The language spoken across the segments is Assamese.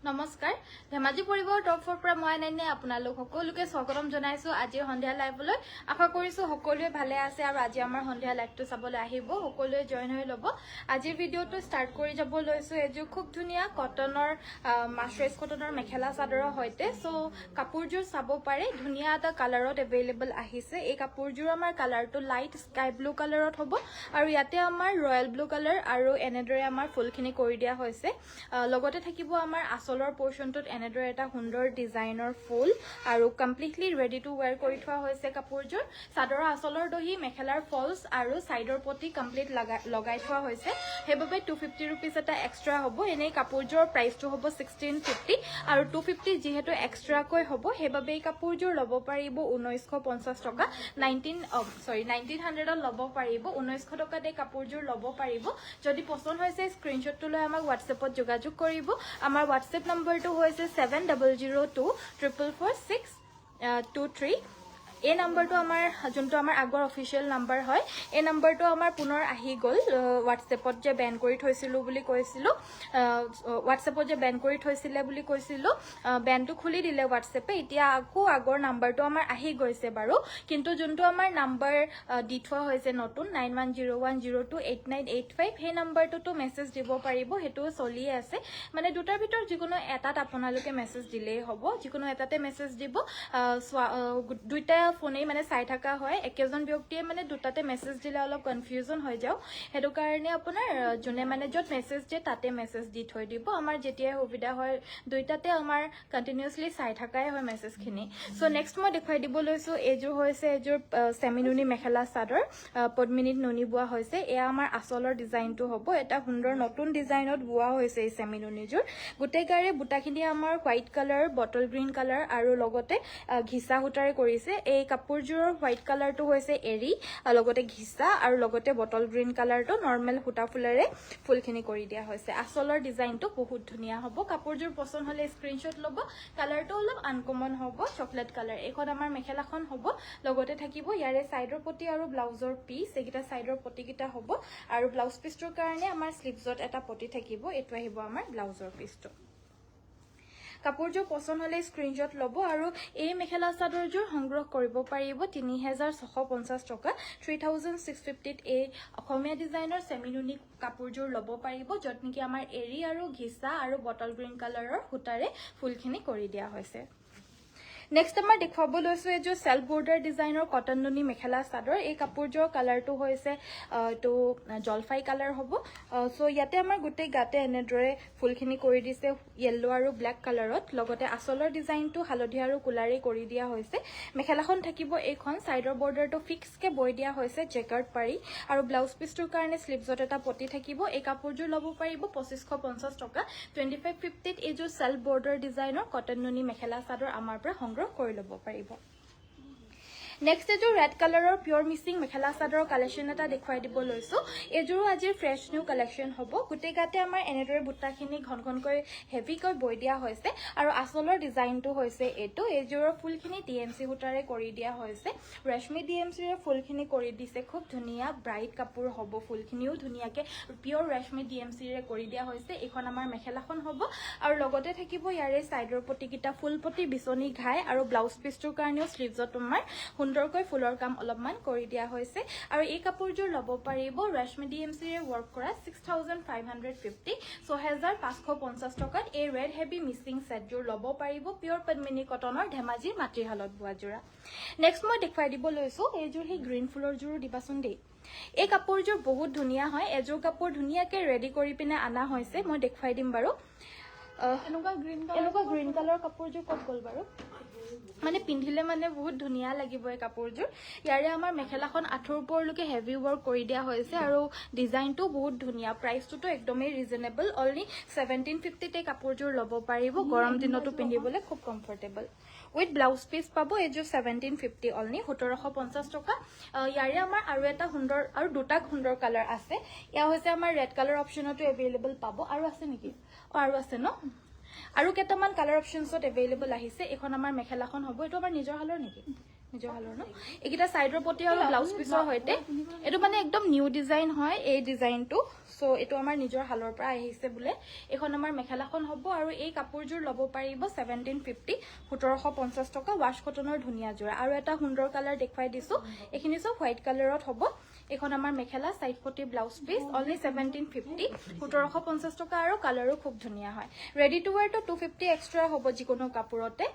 নমস্কাৰ ধেমাজি পৰিবৰ টপৰ পৰা মই আনন্যে আপোনালোক সকলোকে স্বাগতম জনাইছো আজি সন্ধিয়া লাইভলৈ আশা কৰিছো সকলোৱে ভালে আছে আৰু আজি আমাৰ সন্ধিয়া লাইভটো চাবলৈ আহিব সকলোৱে জয়েন হৈ ল'ব আজি ভিডিওটো ষ্টাৰ্ট কৰি যাব লৈছো এযোৰ খুব ধুনীয়া কটনৰ মাছৰাইজ কটনৰ মেখেলা চাদৰৰ হৈতে সো কাপোৰযোৰ চাব পাৰে ধুনীয়া এটা কালাৰত এভেইলেবল আহিছে এই কাপোৰযোৰ আমাৰ কালাৰটো লাইট স্কাই ব্লু কালাৰত হ'ব আৰু ইয়াতে আমাৰ ৰয়েল ব্লু কালাৰ আৰু এনেদৰে আমাৰ ফুলখিনি কৰি দিয়া হৈছে লগতে থাকিব আমাৰ আসলৰ পোৰ্শনটোত এনেদৰে এটা সুন্দৰ ডিজাইনৰ ফুল আৰু কমপ্লিটলি ৰেডি টু ওয়্যাৰ কৰি থোৱা হৈছে কাপোৰযোৰ চাদৰৰ আসলৰ দহি মেখেলাৰ ফলস আৰু সাইডৰ পটি কমপ্লিট লগাই থোৱা হৈছে হেবাবে 250 रुपीस এটা এক্সট্ৰা হ'ব এনে কাপোৰযোৰৰ প্ৰাইসটো হ'ব 1650 আৰু 250 যেহেতু এক্সট্ৰা কৈ হ'ব হেবাবে এই কাপোৰযোৰ ল'ব পাৰিব 1950 টকা 1900 ল'ব পাৰিব 1900 টকাতে কাপোৰযোৰ ল'ব পাৰিব যদি পছন্দ হৈছে স্ক্ৰিনশ্বটটো লৈ আমাক WhatsAppত যোগাযোগ কৰিব আমাৰ WhatsApp নম্বৰটো হৈছে 7002444623 এই নম্বৰটো আমাৰ যোনটো আমাৰ আগৰ অফিচিয়েল নম্বৰ হয় এই নম্বৰটো আমাৰ পুনৰ আহি গল WhatsAppত যে বেন কৰি থৈছিলো বুলি কৈছিলো WhatsAppত যে বেন কৰি থৈছিলে বুলি কৈছিলো বেনটো খুলি দিলে WhatsAppে এতিয়া আকৌ আগৰ নম্বৰটো আমাৰ আহি গৈছে বাৰু কিন্তু যোনটো আমাৰ নম্বৰ দি থোৱা হৈছে নতুন 9101028985 সেই নম্বৰটোতো মেছেজ দিব পাৰিব হেতু চলি আছে মানে দুটাৰ ভিতৰ যিকোনো এটাত আপোনালোকে মেছেজ দিলেই হ'ব যিকোনো এটাতে মেছেজ দিব দুইটা ফোনে মানে চাই থাকা হয় একেজন ব্যক্তিয়ে মানে দুটাতে মেছেজ দিলে অলপ কনফিউজন হৈ যাও হেতু কাৰণে আপোনাৰ জনে মানে যত মেছেজ দিয়ে তাতে মেছেজ দি থৈ দিব আমাৰ যেতিয়া সুবিধা হয় দুইটাতে আমাৰ কন্টিনিউয়াসলি চাই থাকাই হয় মেছেজখিনি সো নেক্সট মই দেখাই দিব লৈছো এযোৰ হৈছে এযোৰ সেমিনুনি মেখেলা চাদৰ পদ্মিনীত নুনি বুৱা হৈছে এয়া আমাৰ আসলৰ ডিজাইনটো হ'ব এটা সুন্দৰ নতুন ডিজাইনত বুৱা হৈছে এই সেমিনুনিযোৰ গুটেগাৰে বুটাখিনি আমাৰ white colour bottle green colour আৰু লগতে ঘিসা হুটাৰে কৰিছে এই কাপোৰযোৰৰ হোৱাইট কালাৰটো হৈছে এৰি লগতে ঘিসা আৰু লগতে বটল গ্ৰীণ কালাৰটো নৰমাল হুটা ফুলেৰে ফুলখিনি কৰি দিয়া হৈছে আসলৰ ডিজাইনটো বহুত ধুনীয়া হ'ব কাপোৰযোৰ পছন্দ হলে স্ক্ৰিনশ্বট ল'ব কালাৰটো অলপ আনকমন হ'ব চকলেট কালাৰ এখন আমাৰ মেখেলাখন হ'ব লগতে থাকিব ইয়াৰে সাইডৰ পটি আৰু ব্লাউজৰ পিস একিটা সাইডৰ পটি কিটা হ'ব আৰু ব্লাউজ পিসটোৰ কাৰণে আমাৰ স্লিভছত এটা পটি থাকিব এটো আহিব আমাৰ ব্লাউজৰ পিসটো কাপোৰযোৰ পছন্দ হলে স্ক্ৰিনশ্বট ল'ব আৰু এই মেখেলা চাদৰযোৰ সংগ্ৰহ কৰিব পাৰিব 3650 টকা 3650 এই অসমীয়া ডিজাইনৰ সেমিনুনি কাপোৰযোৰ ল'ব পাৰিব যত নেকি আমাৰ এৰি আৰু ঘিসা আৰু বটল গ্ৰীণ কালাৰৰ হুটাৰে ফুলখিনি কৰি দিয়া হৈছে নেক্সট আমাৰ দেখুৱাব লৈছো এজো সেলফ বৰ্ডাৰ ডিজাইনৰ কটন নুনি মেখেলা চাদৰ এই কাপোৰযোৰ কালাৰটো হৈছে তো জলফাই কালাৰ হ'ব সো ইয়াতে আমাৰ গুটেই গাতে এনেদৰে ফুলখিনি কৰি দিছে ইয়েলো আৰু ব্ল্যাক কালাৰত লগতে আসলৰ ডিজাইনটো হালধীয়া আৰু কুলাৰী কৰি দিয়া হৈছে মেখেলাখন থাকিব এইখন সাইডৰ বৰ্ডাৰটো ফিক্স কে বৈ দিয়া হৈছে জেকাৰ্ড পাৰি আৰু ব্লাউজ পিসটোৰ কাৰণে স্লিভছত এটা পটি থাকিব এই কাপোৰযোৰ ল'ব পাৰিব 2550 টকা 2550 এজো সেলফ বৰ্ডাৰ ডিজাইনৰ কটন নুনি মেখেলা চাদৰ আমাৰ পৰা সংগ্ৰহ কৰি ল'ব পাৰিব নেক্সট এযোৰ ৰেড কালাৰৰ পিওৰ মিসিং মেখেলা চাদৰৰ কালেকশন এটা দেখুৱাই দিব লৈছো এযোৰ আজিৰ ফ্ৰেশ নিউ কালেকশন হ'ব গুটেগাতে আমাৰ এনেদৰে বুটাখিনি ঘনঘনকৈ হেভিকৈ বৈ দিয়া হৈছে আৰু আসলৰ ডিজাইনটো হৈছে এটো এযোৰৰ ফুলখিনি ডিএমসি হুটাৰে কৰি দিয়া হৈছে ৰেশমি ডিএমসিৰে ফুলখিনি কৰি দিছে খুব ধুনীয়া ব্ৰাইট কাপোৰ হ'ব ফুলখিনিও ধুনীয়াকে পিওৰ ৰেশমি ডিএমসিৰে কৰি দিয়া হৈছে এখন আমাৰ মেখেলাখন হ'ব আৰু লগতে থাকিব ইয়াৰে সাইডৰ পটি কিটা ফুল পটি বিচনি ঘাই আৰু ব্লাউজ পিসটোৰ কাৰণেও স্লিভছত তোমাৰ সুন্দৰকৈ ফুলৰ কাম অলপমান কৰি দিয়া হৈছে আৰু এই কাপোৰযোৰ ল'ব পাৰিব ৰেশমি ডিএমসিৰে ওয়াৰ্ক কৰা 6550 6550 টকাত এই ৰেড হেভি মিসিং সেটযোৰ ল'ব পাৰিব পিওৰ পদ্মিনী কটনৰ ধেমাজিৰ মাটিহালত বুৱা যোৰা নেক্সট মই দেখুৱাই দিব লৈছো এইযোৰ হি গ্ৰীণ ফুলৰ যোৰ দিবাচোন দেই এই কাপোৰযোৰ বহুত ধুনীয়া হয় এযোৰ কাপোৰ ধুনীয়াকে ৰেডি কৰি পিনে আনা হৈছে মই দেখুৱাই দিম বাৰু এনেকুৱা গ্ৰীণ কালাৰ কাপোৰযোৰ কত গল বাৰু মানে পিন্ধিলে মানে বহুত ধুনীয়া লাগিব এই কাপোৰযোৰ ইয়াৰে আমাৰ মেখেলাখন আঠৰ ওপৰলৈকে হেভি ওয়াৰ্ক কৰি দিয়া হৈছে আৰু ডিজাইনটো বহুত ধুনীয়া প্ৰাইসটো একদমই ৰিজনেবল অনলি 1750 তে কাপোৰযোৰ ল'ব পাৰিব গৰম দিনতো পিন্ধিবলৈ খুব কমফৰ্টেবল উইথ ব্লাউজ পিস পাবো এযোৰ 1750 অনলি 1750 টকা ইয়াৰে আমাৰ আৰু এটা সুন্দৰ আৰু দুটা সুন্দৰ কালাৰ আছে ইয়া হৈছে আমাৰ ৰেড কালাৰ অপচনটো এভেইলেবল পাবো আৰু আছে নেকি আৰু আছে ন আৰু কেটামান কালাৰ অপশনছত এভেইলেবল আহিছে এখন আমাৰ মেখেলাখন হ'ব এটো আমাৰ নিজৰ হালৰ নেকি নিজৰ হালৰ ন এইকেইটা সাইডৰ পটি আৰু ব্লাউজ পিছৰ হৈতে এটো মানে একদম নিউ ডিজাইন হয় এই ডিজাইনটো সো এটো আমাৰ নিজৰ হালৰ পৰা আহিছে বুলে এখন আমাৰ মেখেলাখন হ'ব আৰু এই কাপোৰজোৰ ল'ব পাৰিব 1750 1750 টকা ওয়াশ কটনৰ ধুনিয়া জোৰা আৰু এটা সুন্দৰ কালাৰ দেখুৱাই দিছো এখিনি সব হোৱাইট কালাৰত হ'ব এখন আমাৰ মেখেলা সাইড পটি ব্লাউজ পিস অনলি 1750 1750 টকা আৰু কালাৰো খুব ধুনিয়া হয় ৰেডি টু ওয়্যাৰ তো 250 এক্সট্ৰা হ'ব যিকোনো কাপোৰতে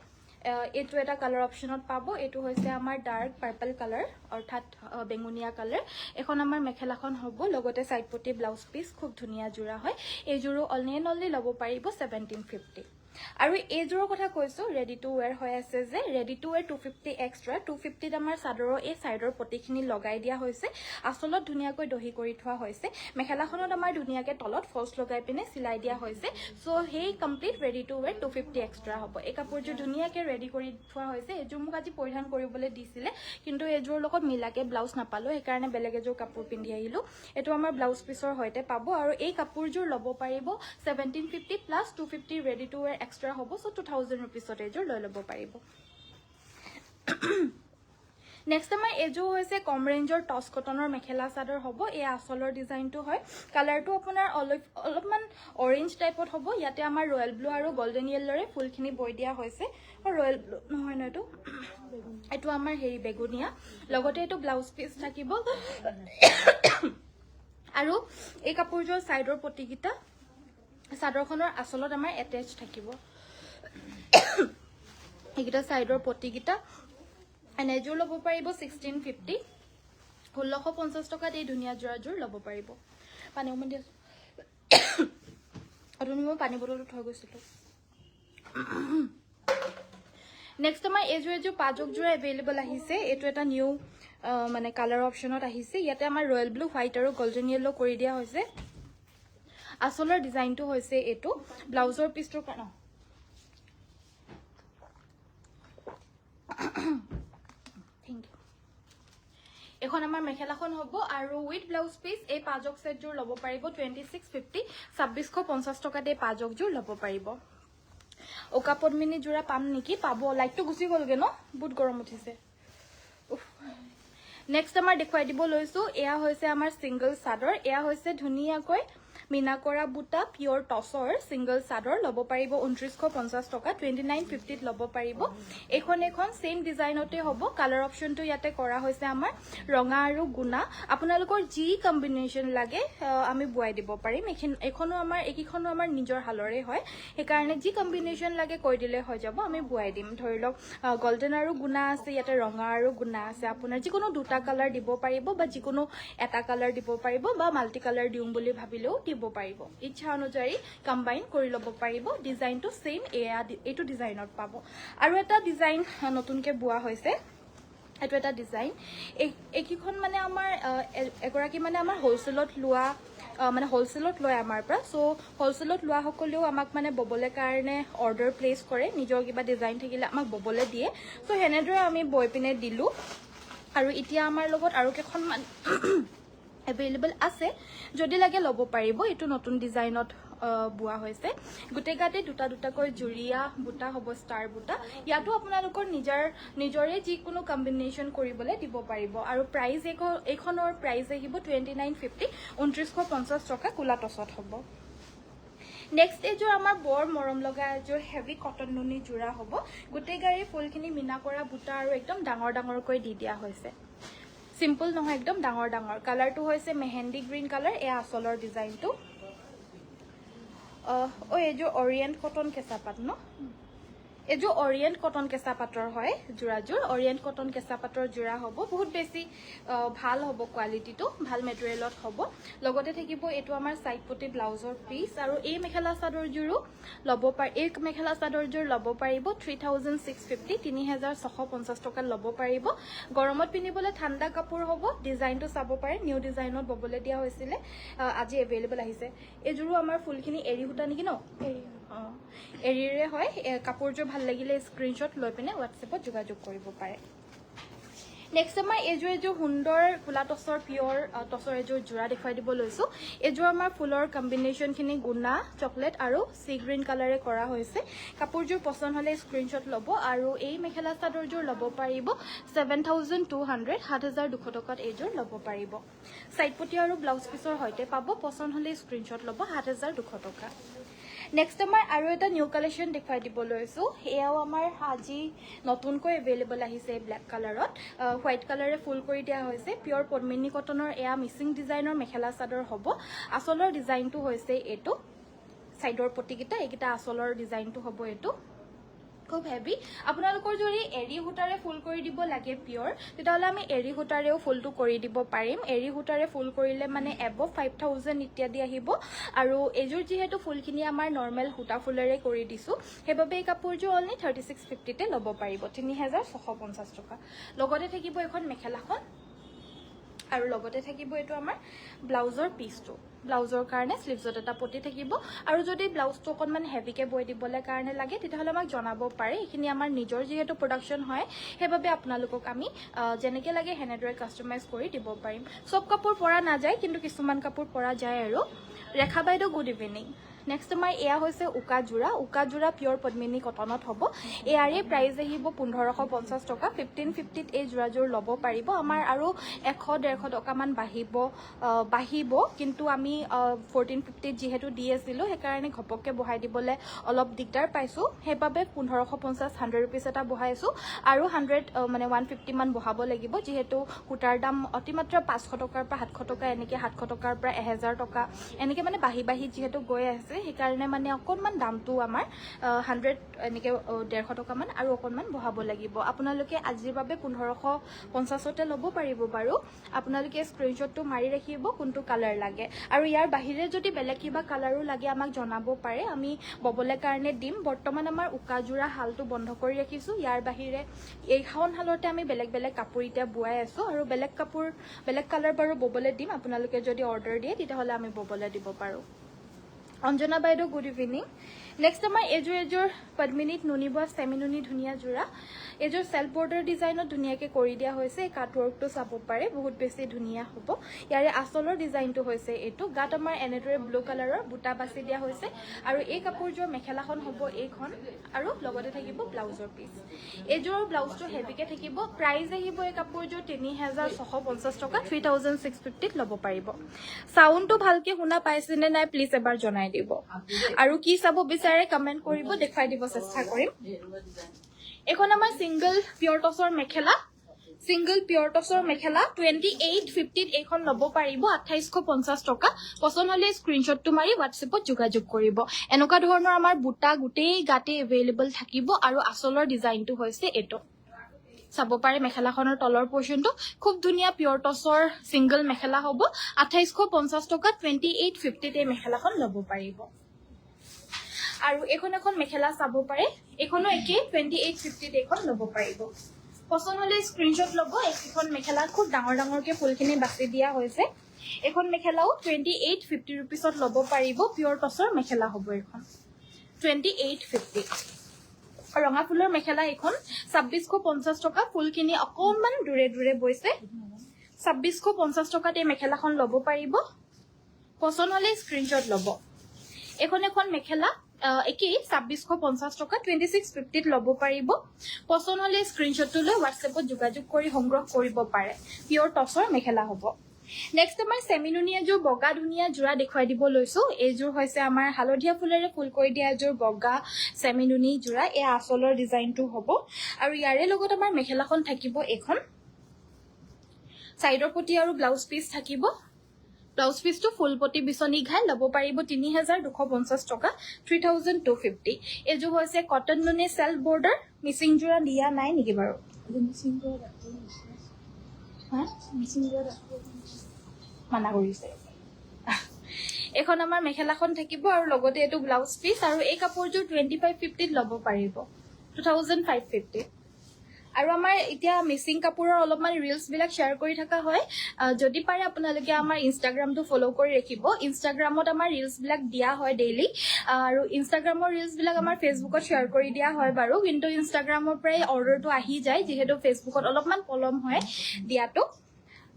এটো এটা কালাৰ অপশনত পাবো এটো হৈছে আমাৰ ডাৰ্ক পাৰ্পল কালাৰ অৰ্থাৎ বেঙুনিয়া কালাৰ এখন আমাৰ মেখেলাখন হ'ব লগতে সাইড পটি ব্লাউজ পিস খুব ধুনিয়া জোৰা হয় এই জোৰো অনলি ল'ব পাৰিব 1750 আৰু এই জোৰৰ কথা কৈছো ৰেডি টু ওয়্যাৰ হৈ আছে যে ৰেডি টু ওয়্যাৰ 250 এক্সট্ৰা 250 আমাৰ সাদৰৰ এই সাইডৰ পটিখিনি লগাই দিয়া হৈছে আসলত ধুনিয়াকৈ দহি কৰি থোৱা হৈছে মেখেলাখনত আমাৰ ধুনিয়াকৈ তলত ফলছ লগাই পিনে সিলাই দিয়া হৈছে so hey complete ready to where 250 extra হ'ব এই কাপোৰজোৰ ধুনিয়াকৈ ৰেডি কৰি থোৱা হৈছে এজোৰ মোক আজি পৰিধান কৰিবলৈ দিছিলে কিন্তু এজোৰ লগত মিলাকে ব্লাউজ নাপালো সেইকাৰণে বেলেগ এজোৰ কাপোৰ পিন্ধি আহিলো এটো আমাৰ ব্লাউজ পিছৰ হৈতে পাব আৰু এই কাপোৰজোৰ ল'ব পাৰিব 1750 plus 250 ready to where extra হ'ব সো 2000 रुपीसत এজোৰ লৈ ল'ব পাৰিব নেক্সট আমাৰ এজো হৈছে কম ৰেঞ্জৰ টস কটনৰ মেখেলা চাদৰ হ'ব এই আসলৰ ডিজাইনটো হয় কালাৰটো আপোনাৰ অলপমান অৰেঞ্জ টাইপত হ'ব ইয়াতে আমাৰ ৰয়েল ব্লু আৰু গোল্ডেন ইয়েলৰে ফুলখিনি বৈ দিয়া হৈছে আৰু ৰয়েল ব্লু নহয় ন এটো আমাৰ হেৰি বেগুনিয়া লগতে এটো ব্লাউজ পিস থাকিব আৰু এই কাপোৰজোৰ সাইডৰ পটিকিটা সাদৰখনৰ আসলত আমাৰ এটাচ থাকিব এইকিটা সাইডৰ পটিকিটা এনেজোৰ ল'ব পাৰিব 1650 1650 টকাত এই ধুনিয়া জোৰাজোৰ ল'ব পাৰিব পানী অমন দিয়া আৰু মই পানী বটলটো থৈ গৈছিলো নেক্সট আমাৰ এজোৰ পাজক জোৰা এভেইলেবল আহিছে এটো এটা নিউ মানে কালাৰ অপশনত আহিছে ইয়াতে আমাৰ ৰয়েল ব্লু হোৱাইট আৰু গোল্ডেন ইয়েলো কৰি দিয়া হৈছে আসলৰ ডিজাইনটো হৈছে এটো ব্লাউজৰ পিছটোৰ কাৰণে থ্যাংক ইউ এখন আমাৰ মেখেলাখন হ'ব আৰু উইথ ব্লাউজ পিস এই পাজক সেট জোৰ ল'ব পাৰিব 2650 2650 টকাত এই পাজক জোৰ ল'ব পাৰিব ওকা পদ্মিনী জোৰা পাম নেকি পাব লাইটটো গুছি গলগে ন বহুত গৰম উঠিছে নেক্সট আমাৰ দেখুৱাই দিব লৈছো এয়া হৈছে আমাৰ সিঙ্গল সাদৰ এয়া হৈছে ধুনিয়াকৈ মিনা কৰা বুটা পিওৰ টসৰ সিঙ্গল সাদৰ ল'ব পাৰিব 2950 টকা 2950 ল'ব পাৰিব এখন সেম ডিজাইনতে হ'ব কালাৰ অপশনটো ইয়াতে কৰা হৈছে আমাৰ ৰঙা আৰু গুনা আপোনালোকৰ যি কম্বিনেশন লাগে আমি বুৱাই দিব পাৰিম এখনো আমাৰ নিজৰ হালৰে হয় সেইকাৰণে যি কম্বিনেশন লাগে কৈ দিলে হৈ যাব আমি বুৱাই দিম ধৰি লওক গোল্ডেন আৰু গুনা আছে ইয়াতে ৰঙা আৰু গুনা আছে আপোনাৰ যিকোনো দুটা কালাৰ দিব পাৰিব বা যিকোনো এটা কালাৰ দিব পাৰিব বা মাল্টি কালাৰ দিম বুলি ভাবিলেও দিব পাৰিব ইচ্ছা অনুযায়ী কম্বাইন কৰি ল'ব পাৰিব ডিজাইনটো সেম এইটো ডিজাইনত পাব আৰু এটা ডিজাইন নতুনকে বুৱা হৈছে এটো এটা ডিজাইন এইকিখন মানে আমাৰ এগৰাকী মানে আমাৰ হোলসেলত লোৱা মানে হোলসেলত লয় আমাৰ পৰা সো হোলসেলত লোৱা সকলেও আমাক মানে ববলে কাৰণে অৰ্ডাৰ প্লেস কৰে নিজৰ কিবা ডিজাইন থাকিলে আমাক ববলে দিয়ে সো হেনেদৰে আমি বই পিনে দিলু আৰু এতিয়া আমাৰ লগত আৰু কেখন এভেইলেবল আছে যদি লাগে ল'ব পাৰিব এটো নতুন ডিজাইনত বুৱা হৈছে গুটে গাতে দুটাকৈ জুৰিয়া বুটা হ'ব ষ্টাৰ বুটা ইয়াতো আপোনালোকৰ নিজৰে যিকোনো কম্বিনেশন কৰিবলৈ দিব পাৰিব আৰু প্ৰাইস এখনৰ প্ৰাইস আহিব 2950 2950 টকা কুলা টছত হ'ব নেক্সট এজোৰ আমাৰ বৰ মৰম লগা এজোৰ হেভি কটন নুনি জোৰা হ'ব গুটে গাৰে ফুলখিনি মিনা কৰা বুটা আৰু একদম ডাঙৰকৈ দি দিয়া হৈছে সিম্পল নহয় একদম ডাঙৰ কালাৰটো হৈছে মেহেন্দি গ্ৰীন কালাৰ এ আসলৰ ডিজাইনটো এজোৰ অৰিয়েন্ট কটন কেঁচা পাট ন এজোৰ অৰিয়েন্ট কটন কেঁচা পাটৰ হয় জোৰাজোৰ অৰিয়েন্ট কটন কেঁচা পাটৰ জোৰা হ'ব বহুত বেছি ভাল হ'ব কোৱালিটিটো ভাল মেটেৰিয়েলত হ'ব লগতে থাকিব এটো আমাৰ সাইড পটি ব্লাউজৰ পিস আৰু এই মেখেলা চাদৰ জোৰো ল'ব পাৰি এই মেখেলা চাদৰ জোৰ ল'ব পাৰিব 3650 3650 টকা ল'ব পাৰিব গৰমত পিন্ধিবলৈ ঠাণ্ডা কাপোৰ হ'ব ডিজাইনটো চাব পাৰে নিউ ডিজাইনত ববলে দিয়া হৈছিল আজি এভেইলেবল আহিছে এই জোৰো আমাৰ ফুলখিনি এৰি huta নেকি ন এৰিৰে হয় কাপোৰজোৰ ভাল লাগিলে স্ক্ৰিনশ্বট লৈ পিনে WhatsAppত যোগাযোগ কৰিব পাৰে নেক্সট আমাৰ এইযোৰ সুন্দৰ কোলা টচৰ পিয়ৰ টচৰ এযোৰ যোৰা দেখুৱাই দিব লৈছোঁ এইযোৰ আমাৰ ফুলৰ কম্বিনেশ্যনখিনি গুণা চকলেট আৰু চি গ্ৰীণ কালাৰে কৰা হৈছে কাপোৰযোৰ পচন্দ হ'লে স্ক্ৰীনশ্বট ল'ব আৰু এই মেখেলা চাদৰযোৰ ল'ব পাৰিব 7,200 7,200 টকাত এইযোৰ ল'ব পাৰিব সাইড পটি আৰু ব্লাউজ পিছৰ সৈতে পাব পচন্দ হ'লে স্ক্ৰীনশ্বট ল'ব 7,200 টকা নেক্সট আমাৰ আৰু এটা নিউ কালেকশ্যন দেখুৱাই দিব লৈছোঁ এয়াও আমাৰ আজি নতুনকৈ এভেইলেবল আহিছে ব্লেক কালাৰত হোৱাইট কালাৰে ফুল কৰি দিয়া হৈছে পিয়ৰ পদ্মিনী কটনৰ এয়া মিচিং ডিজাইনৰ মেখেলা চাদৰ হ'ব আচলৰ ডিজাইনটো হৈছে এইটো সাইডৰ পটিকেইটা এইকেইটা আচলৰ ডিজাইনটো হ'ব এইটো খুব হেভি আপোনালোকৰ যদি এৰি সূতাৰে ফুল কৰি দিব লাগে পিয়ৰ তেতিয়াহ'লে আমি এৰি সূতাৰেও ফুলটো কৰি দিব পাৰিম এৰি সূতাৰে ফুল কৰিলে মানে এবভ 5,000 ইত্যাদি আহিব আৰু এইযোৰ যিহেতু ফুলখিনি আমাৰ নৰ্মেল সূতা ফুলেৰে কৰি দিছোঁ সেইবাবে এই কাপোৰযোৰ অনলি 3650তে ল'ব পাৰিব 3,650 টকা লগতে থাকিব এখন মেখেলাখন আৰু লগতে থাকিব এইটো আমাৰ ব্লাউজৰ পিচটো ব্লাউজৰ কাৰণে স্লিভছত এটা পটি থাকিব আৰু যদি ব্লাউজটো অকণমান হেভিকে বৈ দিবলৈ কাৰণে লাগে তেতিয়াহ'লে আমাক জনাব পাৰে এইখিনি আমাৰ নিজৰ যিহেতু প্ৰডাকশ্যন হয় সেইবাবে আপোনালোকক আমি যেনেকৈ লাগে সেনেদৰে কাষ্টমাইজ কৰি দিব পাৰিম চব কাপোৰ পৰা নাযায় কিন্তু কিছুমান কাপোৰ পৰা যায় আৰু ৰেখা বাইদেউ গুড ইভিনিং নেক্সট আমাৰ এয়া হৈছে উকা যোৰা পিয়ৰ পদ্মিনী কটনত হ'ব এয়াৰে প্ৰাইচ আহিব 1,550 টকা 1,550ত এই যোৰাযোৰ ল'ব পাৰিব আমাৰ আৰু 100-150 টকামান বাঢ়িব কিন্তু আমি 1,450ত যিহেতু দি আছিলোঁ সেইকাৰণে ঘপককৈ বঢ়াই দিবলৈ অলপ দিগদাৰ পাইছোঁ সেইবাবে 1,550 100 ৰুপিজ এটা বঢ়াইছোঁ আৰু 150 মান বঢ়াব লাগিব যিহেতু সূতাৰ দাম অতিমাত্ৰা 500 টকাৰ পৰা 700 টকা এনেকৈ 700 টকাৰ পৰা 1,000 টকা এনেকৈ মানে বাঢ়ি যিহেতু গৈ আছে সেইকাৰণে মানে অকণমান দামটো আমাৰ 100 এনেকৈ 150 টকামান আৰু অকণমান বঢ়াব লাগিব আপোনালোকে আজিৰ বাবে 1,550তে ল'ব পাৰিব বাৰু আপোনালোকে স্ক্ৰীনশ্বটটো মাৰি ৰাখিব কোনটো কালাৰ লাগে আৰু ইয়াৰ বাহিৰে যদি বেলেগ কিবা কালাৰো লাগে আমাক জনাব পাৰে আমি ববলৈ কাৰণে দিম বৰ্তমান আমাৰ উকা যোৰা হালটো বন্ধ কৰি ৰাখিছোঁ ইয়াৰ বাহিৰে এইখন হালতে আমি বেলেগ কাপোৰ এতিয়া বোৱাই আছোঁ আৰু বেলেগ কালাৰ বাৰু ববলৈ দিম আপোনালোকে যদি অৰ্ডাৰ দিয়ে তেতিয়াহ'লে আমি ববলৈ দিব পাৰোঁ অঞ্জনা বাইদেউ গুড ইভিনিং নেক্সট আমাৰ এইযোৰ পদ্মিনীত নুনি বোৱা চেমি নুনি ধুনীয়া যোৰা এইযোৰ চেল্ফ বৰ্ডাৰ ডিজাইনত ধুনীয়াকৈ কৰি দিয়া হৈছে এই কাটৱৰ্কটো চাব পাৰে বহুত বেছি ধুনীয়া হ'ব ইয়াৰে আচলৰ ডিজাইনটো হৈছে এইটো গাত আমাৰ এনেদৰে ব্লু কালাৰৰ বুটা বাছি দিয়া হৈছে আৰু এই কাপোৰযোৰ মেখেলাখন হ'ব এইখন আৰু লগতে থাকিব ব্লাউজৰ পিচ এইযোৰৰ ব্লাউজটো হেভিকৈ থাকিব প্ৰাইচ আহিব এই কাপোৰযোৰ 3,650 টকা 3,650ত ল'ব পাৰিব চাউণ্ডটো ভালকৈ শুনা পাইছেনে নাই প্লিজ এবাৰ জনাই দিব আৰু কি চাব বিচাৰে কমেণ্ট কৰিব দেখুৱাই দিব চেষ্টা কৰিম এখন আমাৰ সিংগল পিয়ৰ টচৰ মেখেলা 2850ত এইখন ল'ব পাৰিব 2,850 টকা পচন্দ হ'লে স্ক্ৰীনশ্বটটো মাৰি হোৱাটছএপত যোগাযোগ কৰিব এনেকুৱা ধৰণৰ আমাৰ বুটা গোটেই গাতে এভেইলেবল থাকিব আৰু আচলৰ ডিজাইনটো হৈছে এইটো চাব পাৰে মেখেলাখনৰ তলৰ পৰ্চনটো খুব ধুনীয়া পিয়ৰ টচৰ সিংগল মেখেলা হ'ব 2,850 টকা 2850ত এই মেখেলাখন ল'ব পাৰিব আৰু এখন মেখেলা চাব পাৰে এখনো একে 2850ত এইখন ল'ব পাৰিব পচন্দ হ'লে স্ক্ৰীনশ্বট ল'ব এইখন মেখেলা খুব ডাঙৰকৈ ফুলখিনি বাছি দিয়া হৈছে এখন মেখেলাও 2850 ৰুপিছত ল'ব পাৰিব পিয়ৰ টচৰ মেখেলা হ'ব এখন 2850 ৰঙা ফুলৰ মেখেলা এখন 2,650 টকা ফুলখিনি অকণমান দূৰে বৈছে 2,650 টকাত এই মেখেলাখন ল'ব পাৰিব পচন্দ হ'লে স্ক্ৰীনশ্বট ল'ব এখন মেখেলা একেই 2,650 টকা 2650ত ল'ব পাৰিব পচন্দ হ'লে স্ক্ৰীনশ্বটটো লৈ হোৱাটছএপত যোগাযোগ কৰি সংগ্ৰহ কৰিব পাৰে পিয়ৰ টচৰ মেখেলা হ'ব নেক্সট আমাৰ চেমিনুনি এযোৰ বগা ধুনীয়া যোৰা দেখুৱাই দিব লৈছোঁ এইযোৰ হৈছে আমাৰ হালধীয়া ফুলেৰে ফুল কৰি দিয়া এযোৰ বগা চেমিনুনি যোৰা এয়া আচলৰ ডিজাইনটো হ'ব আৰু ইয়াৰে লগত আমাৰ মেখেলাখন থাকিব এখন সাইডৰ পটি আৰু ব্লাউজ পিচ থাকিব ব্লাউজ পিচটো ফুল পটি বিচনী ঘাই ল'ব পাৰিব 3,250 টকা 3,250 এইযোৰ হৈছে কটন নুনি চেল্ফ বৰ্ডাৰ মিচিং যোৰা দিয়া নাই নেকি বাৰু মানা কৰিছে এখন আমাৰ মেখেলাখন থাকিব আৰু লগতে এইটো ব্লাউজ পিচ আৰু এই কাপোৰযোৰ 2,550ত ল'ব পাৰিব 2,550 আৰু আমাৰ এতিয়া মিচিং কাপোৰৰ অলপমান ৰিলছবিলাক শ্বেয়াৰ কৰি থকা হয় যদি পাৰে আপোনালোকে আমাৰ ইনষ্টাগ্ৰামটো ফ'ল' কৰি ৰাখিব ইনষ্টাগ্ৰামত আমাৰ ৰিলছবিলাক দিয়া হয় ডেইলি আৰু ইনষ্টাগ্ৰামৰ ৰিলছবিলাক আমাৰ ফেচবুকত শ্বেয়াৰ কৰি দিয়া হয় বাৰু কিন্তু ইনষ্টাগ্ৰামৰ পৰাই অৰ্ডাৰটো আহি যায় যিহেতু ফেচবুকত অলপমান পলম হয় দিয়াটো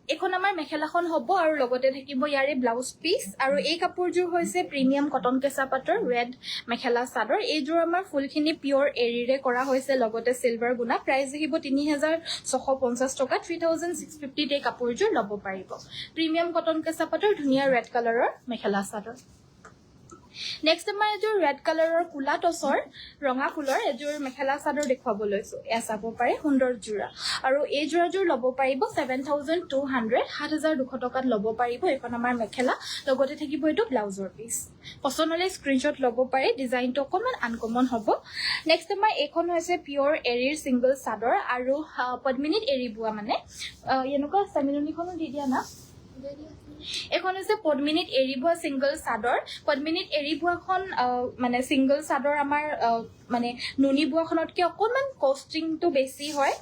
এখন আমাৰ মেখেলাখন হ'ব আৰু লগতে থাকিব ইয়াৰে ব্লাউজ পিচ আৰু এই কাপোৰযোৰ হৈছে প্ৰিমিয়াম কটন কেঁচা পাটৰ ৰেড মেখেলা চাদৰ এইযোৰ আমাৰ ফুলখিনি পিয়ৰ এৰীৰে কৰা হৈছে লগতে চিলভাৰ গুণা প্ৰাইচ আহিব 3650 টকা 3650 এই কাপোৰযোৰ ল'ব পাৰিব প্ৰিমিয়াম কটন কেঁচা পাটৰ ধুনীয়া ৰেড কালাৰৰ মেখেলা চাদৰ নেক্সট আমাৰ এযোৰ ৰেড কালাৰৰ কুলা টচৰ ৰঙা ফুলৰ এযোৰ মেখেলা চাদৰ দেখুৱাব লৈছো এয়া চাব পাৰে সুন্দৰ যোৰা আৰু এই যোৰাযোৰ ল'ব পাৰিব 7200 7200 টকাত ল'ব পাৰিব এখন আমাৰ মেখেলা লগতে থাকিব এইটো ব্লাউজৰ পিচ পছন্দ হ'লে স্ক্ৰীনশ্বট ল'ব পাৰে ডিজাইনটো অকণমান আনকমন হ'ব নেক্সট আমাৰ এইখন হৈছে পিয়ৰ এৰীৰ ছিংগল চাদৰ আৰু পদ্মিনীত এৰী বোৱা মানে এনেকুৱা চেমিননিখনো দি দিয়া না এখন হৈছে পদ্মিনীত এৰী বোৱা ছিংগল চাদৰ পদ্মিনীত এৰী বোৱাখন মানে ছিংগল চাদৰ আমাৰ মানে নুনি বোৱাখনতকৈ অকণমান কষ্টিংটো বেছি হয়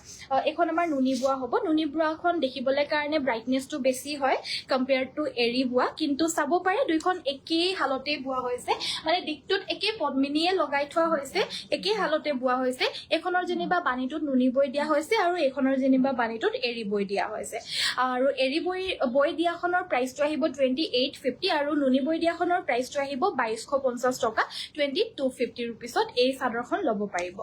এখন আমাৰ নুনি বোৱা হ'ব নুনি বোৱাখন দেখিবলৈ কাৰণে ব্ৰাইটনেছটো বেছি হয় কম্পেয়াৰ্ড টু এৰী বোৱা কিন্তু চাব পাৰে দুইখন একেই হালতেই বোৱা হৈছে মানে দিশটোত একেই পদ্মিনীয়ে লগাই থোৱা হৈছে একেই হালতে বোৱা হৈছে এখনৰ যেনিবা বানীটোত নুনি বৈ দিয়া হৈছে আৰু এখনৰ যেনিবা বানীটোত এৰী বৈ দিয়া হৈছে আৰু এৰী বৈ দিয়াখনৰ প্ৰাইচটো আহিব 2850 আৰু নুনি বৈ দিয়াখনৰ প্ৰাইচটো আহিব 2250 টকা 2250 ৰুপিছত এই চাদৰখন ল'ব পাৰিব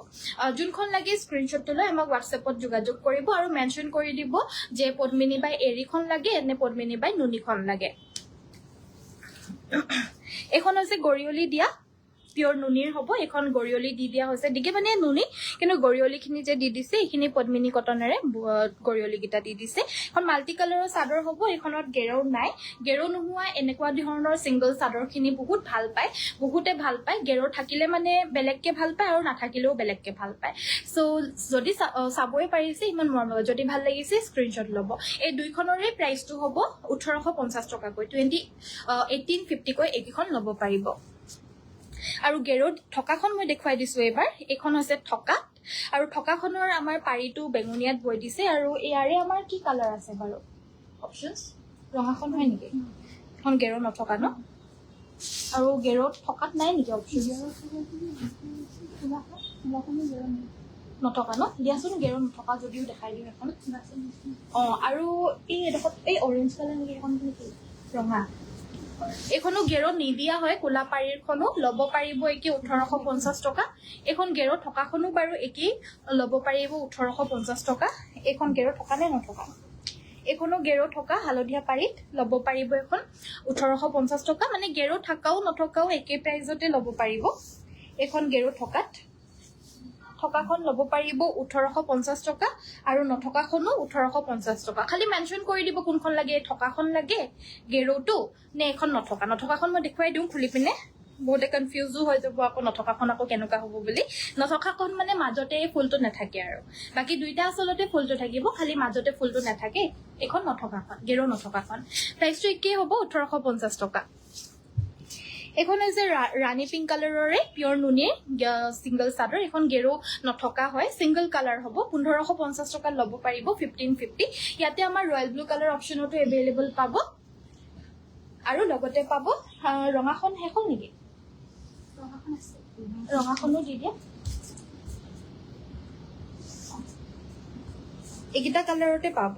যোনখন লাগে স্ক্ৰীনশ্বটটো লৈ আমাক হোৱাটছএপত যোগাযোগ কৰিব আৰু মেনশ্যন কৰি দিব যে পদ্মিনী বাই এৰীখন লাগে নে পদ্মিনী বাই নুনিখন লাগে এখন হৈছে গৰিয়লি দিয়া পিয়ৰ নুনিৰ হ'ব এখন গৰিয়লি দি দিয়া হৈছে দিকে মানে নুনি কিন্তু গৰিয়লিখিনি যে দি দিছে এইখিনি পদ্মিনী কটনেৰে গৰিয়লিকেইটা দি দিছে এখন মাল্টি কালাৰৰ চাদৰ হ'ব এইখনত গেৰৌ নাই গেৰৌ নোহোৱা এনেকুৱা ধৰণৰ ছিংগল চাদৰখিনি বহুত ভাল পায় বহুতে ভাল পায় গেৰৌ থাকিলে মানে বেলেগকে ভাল পায় আৰু নাথাকিলেও বেলেগকে ভাল পায় চ' যদি চাবই পাৰিছে ইমান মৰম লগা যদি ভাল লাগিছে স্ক্ৰীনশ্বট ল'ব এই দুইখনৰে প্ৰাইচটো হ'ব 1850 টকাকৈ 1850 কৈ এইকেইখন ল'ব পাৰিব আৰু গেৰৌত থকাখন মই দেখুৱাই দিছো এবাৰ এইখন হৈছে থকাত আৰু থকাখনৰ আমাৰ পাৰিটো বেঙুনীয়াত বৈ দিছে আৰু ইয়াৰে আমাৰ কি কালাৰ আছে বাৰু অপচনছ ৰঙাখন হয় নেকি এখন গেৰৌ নথকা ন আৰু গেৰৌত থকাত নাই নেকি অপচন নথকা ন দিয়াচোন গেৰৌ নথকা যদিও দেখাই দিওঁ এখন আৰু এই এডোখৰত এই অৰেঞ্জ কালাৰ নেকি এখন নেকি ৰঙা এইখনো গেৰৌ নিদিয়া হয় কোলা পাৰিৰখনো ল'ব পাৰিব একে 1850 টকা এখন গেৰৌ থকাখনো বাৰু একেই ল'ব পাৰিব 1850 টকা এইখন গেৰৌ থকা নে নথকা এইখনো গেৰৌ থকা হালধীয়া পাৰিত ল'ব পাৰিব এখন 1850 টকা মানে গেৰৌ থাকাও নথকাও একে প্ৰাইজতে ল'ব পাৰিব এখন গেৰৌ থকাখন ল'ব পাৰিব 1850 টকা আৰু নথকাখনো 1850 টকা খালি মেনশ্যন কৰি দিব কোনখন লাগে থকাখন লাগে গেৰৌটো নে এখন নথকাখন মই দেখুৱাই দিওঁ খুলি পিনে বহুতে কনফিউজো হৈ যাব আকৌ নথকাখন আকৌ কেনেকুৱা হ'ব বুলি নথকাখন মানে মাজতে ফুলটো নাথাকে আৰু বাকী দুইটা আচলতে ফুলটো থাকিব খালি মাজতে ফুলটো নাথাকে এখন নথকাখন গেৰৌ নথকাখন প্ৰাইচটো একেই হ'ব 1850 টকা এখন হৈছে ৰাণী পিংক কালাৰৰে পিয়ৰ নুনিৰ ছিংগল চাদৰ এখন গেৰৌ নথকা হয় ছিংগল কালাৰ হ'ব 1550 টকাত ল'ব পাৰিব 1550 ইয়াতে আমাৰ ৰয়েল ব্লু কালাৰ অপশ্যনতো এভেইলেবল পাব আৰু লগতে পাব ৰঙাখন শেষ হ'ল নেকি ৰঙাখনো দি দিয়া এইকেইটা কালাৰতে পাব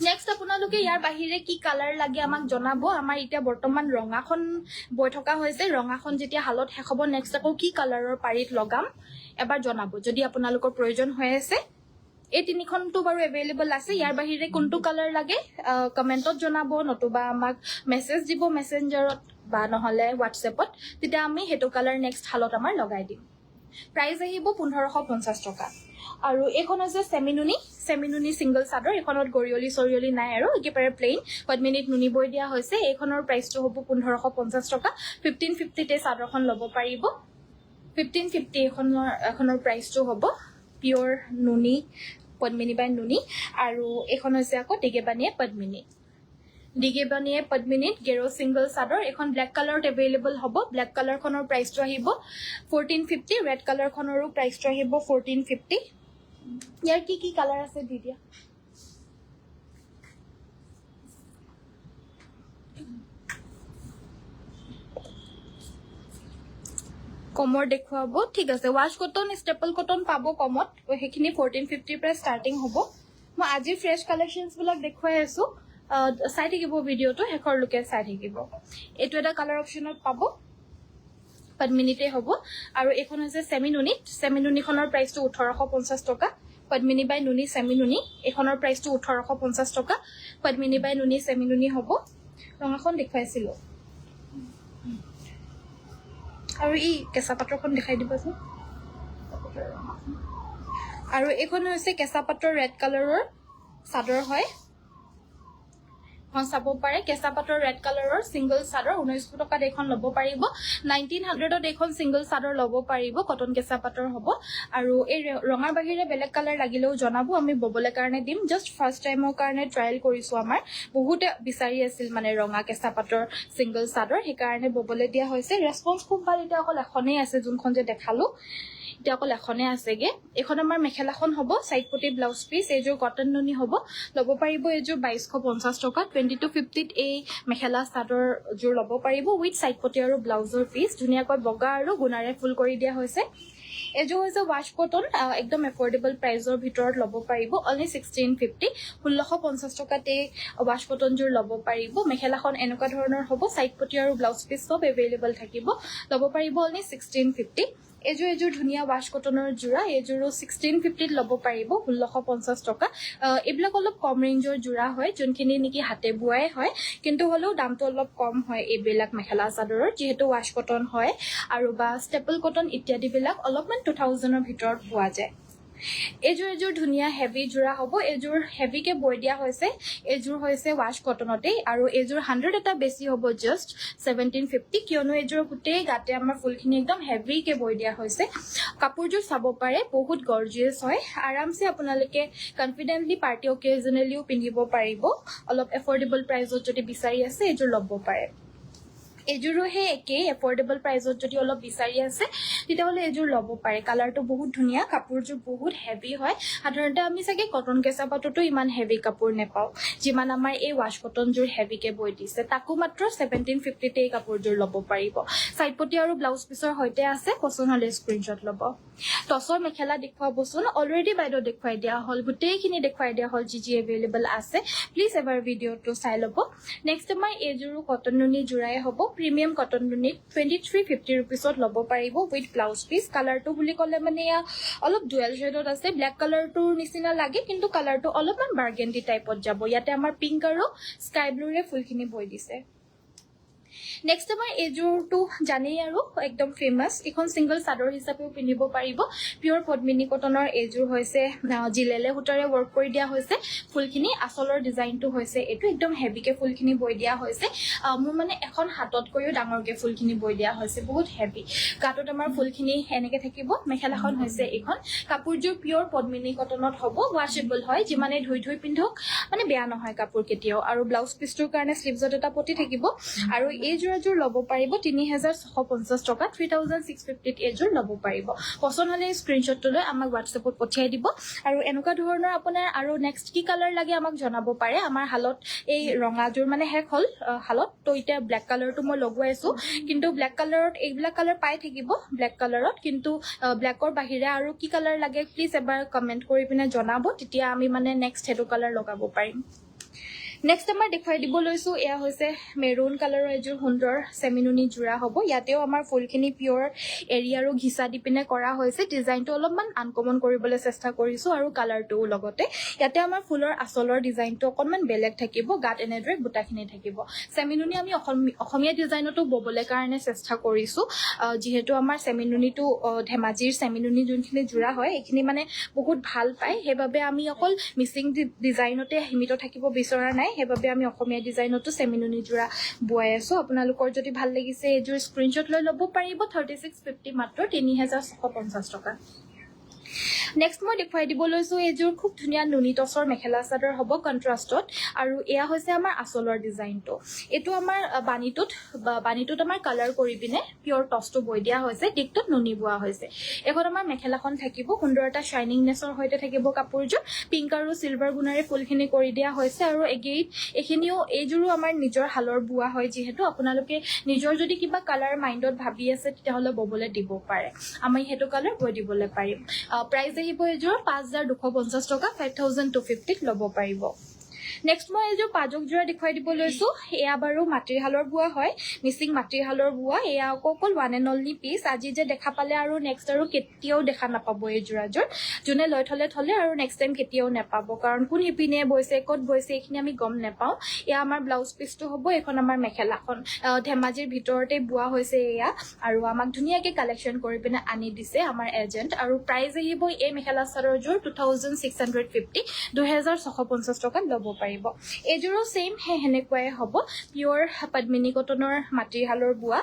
নেক্সট আপোনালোকে ইয়াৰ বাহিৰে কি কালাৰ লাগে আমাক জনাব আমাৰ এতিয়া বৰ্তমান ৰঙাখন বৈ থকা হৈছে ৰঙাখন যেতিয়া হালত শেষ হ'ব নেক্সট আকৌ কি কালাৰৰ পাৰিত লগাম এবাৰ জনাব যদি আপোনালোকৰ প্ৰয়োজন হৈ আছে এই তিনিখনটো বাৰু এভেইলেবল আছে ইয়াৰ বাহিৰে কোনটো কালাৰ লাগে কমেণ্টত জনাব নতুবা আমাক মেছেজ দিব মেছেঞ্জাৰত বা নহ'লে হোৱাটছএপত তেতিয়া আমি সেইটো কালাৰ নেক্সট হালত আমাৰ লগাই দিম প্ৰাইচ আহিব 1550 টকা আৰু এইখন হৈছে চেমিনুনি ছিংগল চাদৰ এইখনত গৰিয়লি চৰিয়লি নাই আৰু একেবাৰে প্লেইন পদ্মিনীত নুনি বৈ দিয়া হৈছে এইখনৰ প্ৰাইচটো হ'ব 1550 টকা 1550 তে চাদৰখন ল'ব পাৰিব 1550 এখনৰ প্ৰাইচটো হ'ব পিয়ৰ নুনি পদ্মিনী বাই নুনি আৰু এইখন হৈছে আকৌ দিগেবানীয়ে পদ্মিনীত গেৰৌ ছিংগল চাদৰ এখন ব্লেক কালাৰত এভেইলেবল হ'ব ব্লেক কালাৰখনৰ প্ৰাইচটো আহিব 1450 ৰেড কালাৰখনৰো প্ৰাইচটো আহিব 1450 ইয়াৰ কি কালাৰ আছে দি দিয়া কমৰ দেখুৱাব ঠিক আছে ৱাশ কটন ষ্টেপল কটন পাব কমত সেইখিনি 1450 পৰা ষ্টাৰ্টিং হ'ব মই আজি ফ্ৰেছ কালেকশ্যনছ বিলাক দেখুৱাই আছো চাই থাকিব ভিডিঅ'টো শেষৰ লৈকে চাই থাকিব এইটো এটা কালাৰ অপশ্যনত পাব পদ্মিনীতে হ'ব আৰু এখন হৈছে সেমি নুনিখনৰ প্ৰাইচটো 1850 টকা পদ্মিনী বাই নুনি সেমি নুনি এখনৰ প্ৰাইচটো 1850 টকা পদ্মিনী বাই নুনি সেমি নুনি হ'ব ৰঙাখন দেখুৱাইছিলো আৰু ই কেঁচা পাটৰখন দেখাই দিবচোন আৰু এইখন হৈছে কেঁচা পাটৰ ৰেড কালাৰৰ চাদৰ হয় চাব পাৰে কেঁচা পাটৰ ৰেড কালাৰৰ সিংগল চাদৰ 1900 টকাত এখন ল'ব পাৰিব 1900ত এখন সিংগল চাদৰ ল'ব পাৰিব কটন কেঁচা পাটৰ হ'ব আৰু এই ৰঙাৰ বাহিৰে বেলেগ কালাৰ লাগিলেও জনাব আমি ববলে কাৰণে দিম জাস্ট ফাৰ্ষ্ট টাইমৰ কাৰণে ট্ৰায়েল কৰিছো আমাৰ বহুতে বিচাৰি আছিল মানে ৰঙা কেঁচা পাটৰ সিংগল চাদৰ সেই কাৰণে ববলে দিয়া হৈছে ৰেসপন্স খুব ভাল এটা অকল এখনেই আছে যোনখন যে দেখালো এটা অকল এখনে আছেগে এখন আমাৰ মেখেলাখন হ'ব সাইড পটি ব্লাউজ পিস এযোৰ কটন নুনি হ'ব ল'ব পাৰিব এযোৰ 2250 টকা 2250 ত এই মেখেলা চাদৰ যোৰ ল'ব পাৰিব উইথ সাইড পটি আৰু ব্লাউজৰ পিস ধুনীয়াকৈ বগা আৰু গুণাৰে ফুল কৰি দিয়া হৈছে এযোৰ হৈছে ৱাশ কটন একদম এফৰ্ডেবল প্ৰাইজৰ ভিতৰত ল'ব পাৰিব অনলি 1650 1650 টকাতে ৱাশ কটন যোৰ ল'ব পাৰিব মেখেলাখন এনেকুৱা ধৰণৰ হ'ব সাইড পটি আৰু ব্লাউজ পিস সব এভেইলেবল থাকিব ল'ব পাৰিব অনলি 1650 এযোৰ ধুনীয়া ৱাশ কটনৰ জোৰা এযোৰো 1650 ত ল'ব পাৰিব 1650 টকা এইবিলাক অলপ কম ৰেঞ্জৰ জোৰা হয় যোনখিনি নেকি হাতে বুৱাই হয় কিন্তু হলেও দামটো অলপ কম হয় এইবিলাক মেখেলা চাদৰৰ যেহেতু ৱাশ কটন হয় আৰু বা ষ্টেপল কটন ইত্যাদি বিলাক অলপমান 2000 ৰ ভিতৰত পোৱা যায় এযোৰ ধুনীয়া হেভি জোৰা হ'ব এযোৰ হেভিকে বৈ দিয়া হৈছে এযোৰ হৈছে ৱাশ কটনতে আৰু এযোৰ 100 এটা বেছি হ'ব জাস্ট 1750 কিয়নো এযোৰ গুটেই গাতে আমাৰ ফুলখিনি একদম হেভিকে বৈ দিয়া হৈছে কাপোৰযোৰ চাব পাৰে বহুত গৰ্জিয়াছ হয় আৰামছে আপোনালোকে কনফিডেন্টলি পাৰ্টি অকেজনেলিও পিন্ধিব পাৰিব অলপ এফৰ্ডেবল প্ৰাইজত যদি বিচাৰি আছে এযোৰ ল'ব পাৰে এযোৰো হে একেই এফৰ্ডেবল প্ৰাইজত যদি অলপ বিচাৰি আছে তেতিয়াহলে এযোৰ ল'ব পাৰে কালাৰটো বহুত ধুনীয়া কাপোৰযোৰ বহুত হেভি হয় সাধাৰণতে আমি চাগে কটন কেঁচা পাটতো ইমান হেভি কাপোৰ নেপাও যিমান আমাৰ এই ৱাশ কটনযোৰ হেভিকে বৈ দিছে তাকো মাত্ৰ 1750 তে এই কাপোৰযোৰ ল'ব পাৰিব সাইড পটি আৰু ব্লাউজ পিছৰ সৈতে আছে পছন্দ হলে স্ক্ৰিনশ্বট ল'ব টছৰ মেখেলা দেখুৱাবচোন অলৰেডি বাইদেউ দেখুৱাই দিয়া হ'ল গোটেইখিনি দেখুৱাই দিয়া হ'ল যি এভেইলেবল আছে প্লিজ এবাৰ ভিডিঅ'টো চাই ল'ব নেক্সট আমাৰ এযোৰো কটন নুনি জোৰাই হ'ব প্ৰিমিয়াম কটন নুনি 2350 रुपीसত ল'ব পাৰিব উইথ ব্লাউজ পিস কালাৰটো বুলি ক'লে মানে অলপ ডুৱেল শেডত আছে ব্ল্যাক কালাৰটোৰ নিচিনা লাগে কিন্তু কালাৰটো অলপমান বাৰ্গেন্ডি টাইপত যাব ইয়াতে আমাৰ পিংক আৰু স্কাই ব্লুৰে ফুলখিনি বৈ দিছে নেক্সট আমাৰ এযোৰটো জানেই আৰু একদম ফেমাস এখন সিংগল চাদৰ হিচাপেও পিন্ধিব পাৰিব পিওৰ পদ্মিনী কটনৰ এযোৰ হৈছে জিলেলে সূতাৰে ওয়াৰ্ক কৰি দিয়া হৈছে ফুলখিনি আসলৰ ডিজাইনটো হৈছে এটো একদম হেভিকে ফুলখিনি বৈ দিয়া হৈছে মোৰ মানে এখন হাতত কৈও ডাঙৰকে ফুলখিনি বৈ দিয়া হৈছে বহুত হেভি গাটত আমাৰ ফুলখিনি এনেকে থাকিব মেখেলাখন হৈছে এখন কাপোৰযোৰ পিওৰ পদ্মিনী কটনত হ'ব ওয়াশেবল হয় যিমানে ধুই পিন্ধক মানে বেয়া নহয় কাপোৰ কেতিয়াও আৰু ব্লাউজ পিছটোৰ কাৰণে স্লিভছত এটা পটি থাকিব আৰু এযোৰ ল'ব পাৰিব 3650 টকা 3650 এযোৰ ল'ব পাৰিব পছন্দ হলে স্ক্ৰিনশ্বটটো লৈ আমাক WhatsAppত পঠিয়াই দিব আৰু এনেকুৱা ধৰণৰ আপোনাৰ আৰু নেক্সট কি কালাৰ লাগে আমাক জনাব পাৰে আমাৰ হালত এই ৰঙাযোৰ মানে শেষ হ'ল হালত তো এতিয়া ব্ল্যাক কালাৰটো মই লগোৱাইছো কিন্তু ব্ল্যাক কালাৰত এইবিলাক কালাৰ পাই থাকিব ব্ল্যাক কালাৰত কিন্তু ব্ল্যাকৰ বাহিৰে আৰু কি কালাৰ লাগে প্লিজ এবাৰ কমেন্ট কৰি পিনে জনাব তেতিয়া আমি মানে নেক্সট হেতু কালাৰ লগাব পাৰিম নেক্সট আমাৰ দেখাই দিব লৈছো এয়া হৈছে মেৰুন কালাৰৰ এযোৰ সুন্দৰ সেমিনুনি জোৰা হ'ব ইয়াতেও আমাৰ ফুলখিনি পিওৰ এৰি আৰু ঘিচা দি পিনে কৰা হৈছে ডিজাইনটো অলপমান আনকমন কৰিবলৈ চেষ্টা কৰিছো আৰু কালাৰটোও লগতে ইয়াতে আমাৰ ফুলৰ আসলৰ ডিজাইনটো অকনমান বেলেগ থাকিব গাত এনেদৰে বুটাখিনি থাকিব সেমিনুনি আমি অসমীয়া ডিজাইনটো ববলে কাৰণে চেষ্টা কৰিছো যেহেতু আমাৰ সেমিনুনিটো ধেমাজিৰ সেমিনুনি যোনখিনি জোৰা হয় এইখিনি মানে বহুত ভাল পায় হেবাবে আমি অকল মিচিং ডিজাইনতে সীমিত থাকিব বিচৰা নাই হেবাবে আমি অসমীয়া ডিজাইনতো সেমিনুনি জোৰা বুৱাই আছো আপোনালোকৰ যদি ভাল লাগিছে এযোৰ স্ক্ৰিনশ্বট লৈ ল'ব পাৰিব 3650 মাত্ৰ 3650 টকা নেক্সট মই দেখুৱাই দিব লৈছো এইযোৰ খুব ধুনীয়া নুনি টছৰ মেখেলা চাদৰ হ'ব কন্ট্ৰাষ্টত আৰু এয়া হৈছে আমাৰ আঁচলৰ ডিজাইনটো এইটো আমাৰ বাণীটোত আমাৰ কালাৰ কৰি পিনে পিয়ৰ টছটো বৈ দিয়া হৈছে দিকটোত নুনি বোৱা হৈছে এখন আমাৰ মেখেলাখন থাকিব সুন্দৰ এটা শাইনিংনেছৰ সৈতে থাকিব কাপোৰযোৰ পিংক আৰু সিলভাৰ গুণাৰে ফুলখিনি কৰি দিয়া হৈছে আৰু এগেইন এইখিনিও এইযোৰো আমাৰ নিজৰ হালৰ বোৱা হয় যিহেতু আপোনালোকে নিজৰ যদি কিবা কালাৰ মাইণ্ডত ভাবি আছে তেতিয়াহ'লে ববলৈ দিব পাৰে আমি সেইটো কালাৰ বৈ দিবলৈ পাৰিম প্ৰাইস আহিব এইযোৰ 5250 টকা 5250 ল'ব পাৰিব নেক্সট মই এইযোৰ পাজক জোৰা দেখুৱাই দিব লৈছো এয়া বাৰু মাটিৰ হালৰ বোৱা হয় মিচিং মাটিৰ হালৰ বোৱা এয়া অকল ওৱান এণ্ড অনলি পিচ আজি যে দেখা পালে আৰু নেক্সট আৰু কেতিয়াও দেখা নাপাব এই জোৰাযোৰ যোনে লৈ থলে আৰু নেক্সট টাইম কেতিয়াও নাপাব কাৰণ কোন হিপিনে বৈছে ক'ত বৈছে এইখিনি আমি গম নাপাওঁ এয়া আমাৰ ব্লাউজ পিচটো হ'ব এখন আমাৰ মেখেলাখন ধেমাজিৰ ভিতৰতে বোৱা হৈছে এয়া আৰু আমাক ধুনীয়াকৈ কালেকশ্যন কৰি পিনে আনি দিছে আমাৰ এজেণ্ট আৰু প্ৰাইস আহিব এই মেখেলা চাদৰযোৰ 2650 2650 টকাত ল'ব পাৰিব এইযোৰো সেম হেনেকুৱাই হ'ব পিয়ৰ পদ্মিনী কটনৰ মাটিৰ হালৰ বোৱা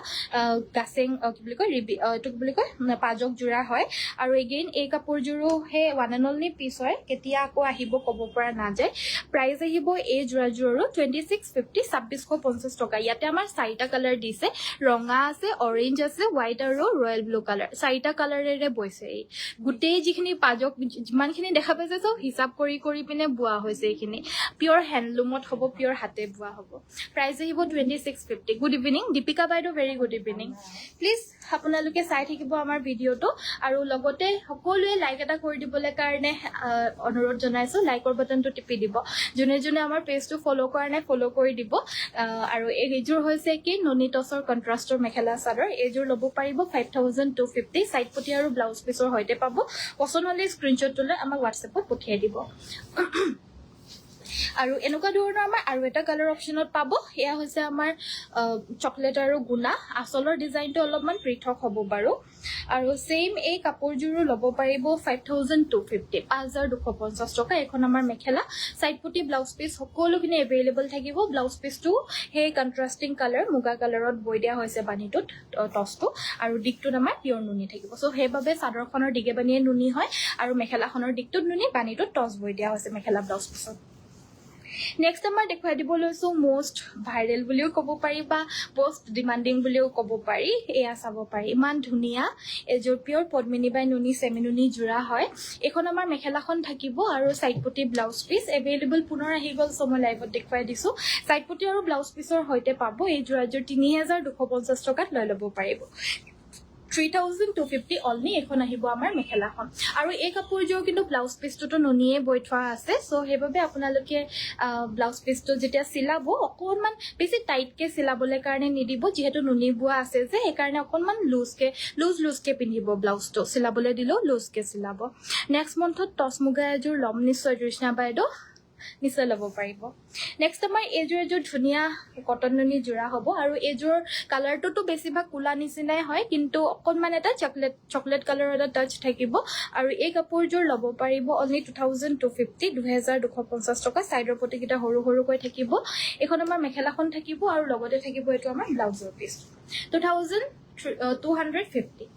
গাছেং কি বুলি কয় এইটো কি বুলি কয় পাজক জোৰা হয় আৰু এগেইন এই কাপোৰযোৰো হে ওৱান এণ্ড অনলি পিচ হয় কেতিয়া আকৌ আহিব ক'ব পৰা নাযায় প্ৰাইস আহিব এই জোৰাযোৰৰো 2650 2650 টকা ইয়াতে আমাৰ 4টা কালাৰ দিছে ৰঙা আছে অৰেঞ্জ আছে হোৱাইট আৰু ৰয়েল ব্লু কালাৰ 4টা কালাৰেৰে বৈছে এই গোটেই যিখিনি পাজক যিমানখিনি দেখা পাইছে চব হিচাপ কৰি পিনে বোৱা হৈছে এইখিনি পিয়ৰ হ্যান্ডলুমত হ'ব পিয়ৰ হাতে বোৱা হ'ব প্ৰাইস আহিব 2650 গুড ইভিনিং দীপিকা বাইদেউ ভেৰি গুড ইভিনিং প্লিজ আপোনালোকে চাই থাকিব আমাৰ ভিডিঅটো আৰু লগতে সকলোৱে লাইক এটা কৰি দিবলৈ কাৰণে অনুৰোধ জনাইছো লাইকৰ বাটনটো টিপি দিব যোনে আমাৰ পেজটো ফলো কৰা নাই ফলো কৰি দিব আৰু এইযোৰ হৈছে কি নুনি টছৰ কন্ট্ৰাষ্টৰ মেখেলা চাদৰ এইযোৰ ল'ব পাৰিব 5250 সাইড পটি আৰু ব্লাউজ পিচৰ সৈতে পাব পছন্দ হ'লে স্ক্ৰিনশ্বট তুলি আমাক WhatsAppত পঠিয়াই দিব আৰু এনেকুৱা ধৰণৰ আমাৰ আৰু এটা কালাৰ অপচনত পাব এয়া হৈছে আমাৰ চকলেট আৰু গুনা আচলৰ ডিজাইনটো অলপমান পৃথক হ'ব বাৰু আৰু সেম এই কাপোৰযোৰো ল'ব পাৰিব 5250 5250 টকা এখন আমাৰ মেখেলা সাইড পটি ব্লাউজ পিচ সকলোখিনি এভেইলেবল থাকিব ব্লাউজ পিচটো সেই কন্ট্ৰাষ্টিং কালাৰ মুগা কালাৰত বৈ দিয়া হৈছে বাণীটোত টছটো আৰু দিকটোত আমাৰ পিয়ৰ নুনি থাকিব সো সেইবাবে চাদৰখনৰ দিগে বানিয়ে নুনি হয় আৰু মেখেলাখনৰ দিকটোত নুনি বাণীটোত টছ বৈ দিয়া হৈছে মেখেলা ব্লাউজ পিছত নেক্সট আমাৰ দেখুৱাই দিব লৈছো মোষ্ট ভাইৰেল বুলিও ক'ব পাৰি বা পোষ্ট ডিমান্ডিং বুলিও ক'ব পাৰি এয়া চাব পাৰি ইমান ধুনীয়া এযোৰ পিয়ৰ পদ্মিনী বাই নুনি সেমি নুনি জোৰা হয় এখন আমাৰ মেখেলাখন থাকিব আৰু সাইড পটি ব্লাউজ পিচ এভেইলেবল পুনৰ আহি গ'ল সো মই লাইভত দেখুৱাই দিছো সাইড পটি আৰু ব্লাউজ পিচৰ সৈতে পাব এই জোৰাযোৰ 3250 টকাত লৈ ল'ব পাৰিব 3250 অনলি এখন আহিব আমাৰ মেখেলাখন আৰু এই কাপোৰযোৰ কিন্তু ব্লাউজ পিচটো নুনিয়ে বৈ থোৱা আছে সো সেইবাবে আপোনালোকে ব্লাউজ পিচটো যেতিয়া চিলাব অকনমান বেছি টাইটকে চিলাবলৈ কাৰণে নিদিব যেহেতু নুনি বোৱা আছে যে এই কাৰণে অকনমান লুজকে পিন্ধিব ব্লাউজটো চিলাবলৈ দিলেও লুজকে চিলাব নেক্সট মন্থত টছ মুগা এযোৰ লম নিশ্চয় তৃষ্ণা বাইদেউ নিশ্চয় ল'ব পাৰিব নেক্সট আমাৰ এইযোৰ ধুনীয়া কটন নুনি জোৰা হ'ব আৰু এইযোৰ কালাৰটো বেছিভাগ কুলা নিচিনাই হয় কিন্তু অকনমান এটা চকলেট কালাৰৰ এটা টাচ থাকিব আৰু এই কাপোৰযোৰ ল'ব পাৰিব অনলি 2250 2250 টকা সাইডৰ পটিকিটা সৰুকৈ থাকিব এখন আমাৰ মেখেলাখন থাকিব আৰু লগতে থাকিব এইটো আমাৰ ব্লাউজৰ পিচ 2250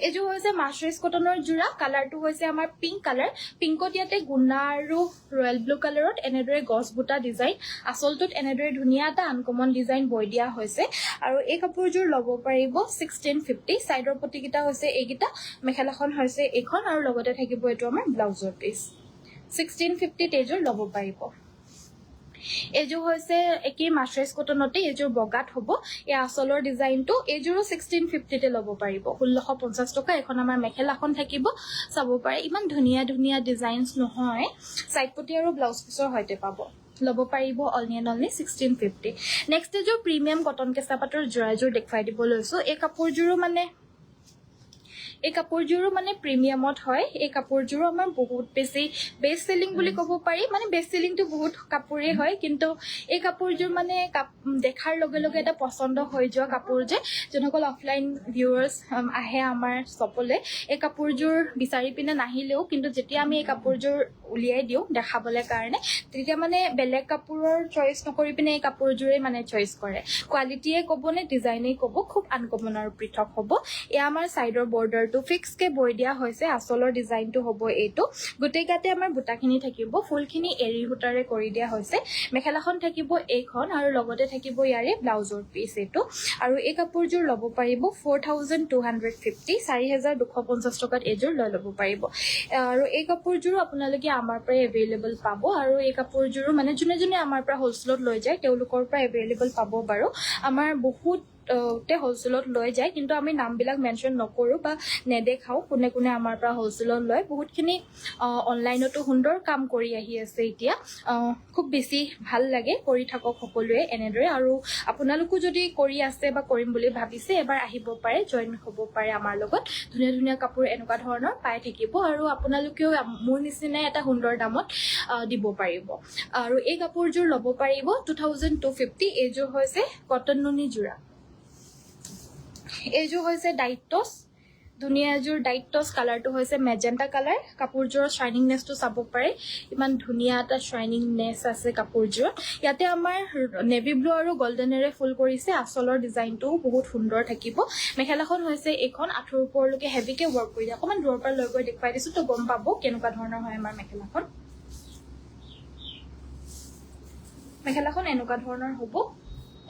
এইযোৰ হৈছে মাছৰাইজ কটনৰ জোৰা কালাৰটো হৈছে আমাৰ পিংক কালাৰ পিংকত ইয়াতে গুণা আৰু ৰয়েল ব্লু কালাৰত এনেদৰে গছ বুটা ডিজাইন আচলটোত এনেদৰে ধুনীয়া এটা আনকমন ডিজাইন বৈ দিয়া হৈছে আৰু এই কাপোৰযোৰ ল'ব পাৰিব 1650 সাইডৰ পটিকিটা হৈছে এইকিটা মেখেলাখন হৈছে এইখন আৰু লগতে থাকিব এইটো আমাৰ ব্লাউজৰ পিচ 1650 এইযোৰ ল'ব পাৰিব এইযোৰ হৈছে একি মাছৰাইজ কটনতে এইযোৰ বগাত হ'ব এই আচলৰ ডিজাইনটো এইযোৰো 1650 তে ল'ব পাৰিব 1650 টকা এখন আমাৰ মেখেলাখন থাকিব চাব পাৰে ইমান ধুনীয়া ডিজাইনছ নহয় সাইড পটি আৰু ব্লাউজ পিচৰ সৈতে পাব ল'ব পাৰিব অনলি 1650 নেক্সট এইযোৰ প্ৰিমিয়াম কটন কেঁচা পাটৰ জোৰাযোৰ দেখুৱাই দিব লৈছো এই কাপোৰযোৰো মানে প্ৰিমিয়ামত হয় এই কাপোৰযোৰো আমাৰ বহুত বেছি বেষ্ট সেলিং বুলি ক'ব পাৰি মানে বেষ্ট সেলিংটো বহুত কাপোৰে হয় কিন্তু এই কাপোৰযোৰ মানে দেখাৰ লগে লগে এটা পছন্দ হৈ যোৱা কাপোৰ যে যোনসকল অফলাইন ভিউৱাৰ্ছ আহে আমাৰ শ্বপলে এই কাপোৰযোৰ বিচাৰি পিনে নাহিলেও কিন্তু যেতিয়া আমি এই কাপোৰযোৰ উলিয়াই দিওঁ দেখাবলৈ কাৰণে তেতিয়া মানে বেলেগ কাপোৰৰ চইচ নকৰি পিনে এই কাপোৰযোৰে মানে চইচ কৰে কোৱালিটিয়ে ক'ব নে ডিজাইনে ক'ব খুব আনকমন আৰু পৃথক হ'ব এয়া আমাৰ সাইডৰ বৰ্ডাৰ বৰ্ডাৰটো ফিক্স কে বৈ দিয়া হৈছে আচলৰ ডিজাইনটো হ'ব এইটো গোটেই গাতে আমাৰ বুটাখিনি থাকিব ফুলখিনি এৰি সূতাৰে কৰি দিয়া হৈছে মেখেলাখন থাকিব এইখন আৰু লগতে থাকিব ইয়াৰে ব্লাউজৰ পিস এইটো আৰু এই কাপোৰযোৰ ল'ব পাৰিব 4250 4250 টকাত এযোৰ লৈ ল'ব পাৰিব আৰু এই কাপোৰযোৰ আপোনালোকে আমাৰ পৰা এভেইলেবল পাব আৰু এই কাপোৰযোৰ মানে যোনে আমাৰ পৰা হোলসেলত লৈ যায় তেওঁলোকৰ পৰা এভেইলেবল পাব বাৰু আমাৰ বহুত তে হোলসেলত লৈ যায় কিন্তু আমি নামবিলাক মেনশন নকৰো বা নেদেখাও কোনে কোনে আমাৰ পৰা হোলসেলত লয় বহুতখিনি অনলাইনতো সুন্দৰ কাম কৰি আহি আছে এতিয়া খুব বেছি ভাল লাগে কৰি থাকক সকলোৱে এনেদৰে আৰু আপোনালোকো যদি কৰি আছে বা কৰিম বুলি ভাবিছে এবাৰ আহিব পাৰে জয়েন হ'ব পাৰে আমাৰ লগত ধুনীয়া ধুনীয়া কাপোৰ এনেকুৱা ধৰণৰ পাই থাকিব আৰু আপোনালোকেও মোৰ নিচিনা এটা সুন্দৰ দামত দিব পাৰিব আৰু এই কাপোৰযোৰ ল'ব পাৰিব 2250 এইযোৰ হৈছে কটন নুনি জোৰা এইযোৰ হৈছে ডাইটছ ধুনীয়া এযোৰ ডাইটছ কালাৰটো হৈছে মেজেণ্টা কালাৰ কাপোৰযোৰৰ শ্বাইনিংনেছটো চাব পাৰে ইমান ধুনীয়া এটা শ্বাইনিংনেছ আছে কাপোৰযোৰত ইয়াতে আমাৰ নেভি ব্লু আৰু গোল্ডেনেৰে ফুল কৰিছে আচলৰ ডিজাইনটো বহুত সুন্দৰ থাকিব মেখেলাখন হৈছে এইখন আঁঠুৰ ওপৰলৈকে হেভিকে ৱৰ্ক কৰি দিয়ে অকণমান দূৰৰ পৰা লৈ গৈ দেখুৱাই দিছোঁ তো গম পাব কেনেকুৱা ধৰণৰ হয় আমাৰ মেখেলাখন এনেকুৱা ধৰণৰ হ'ব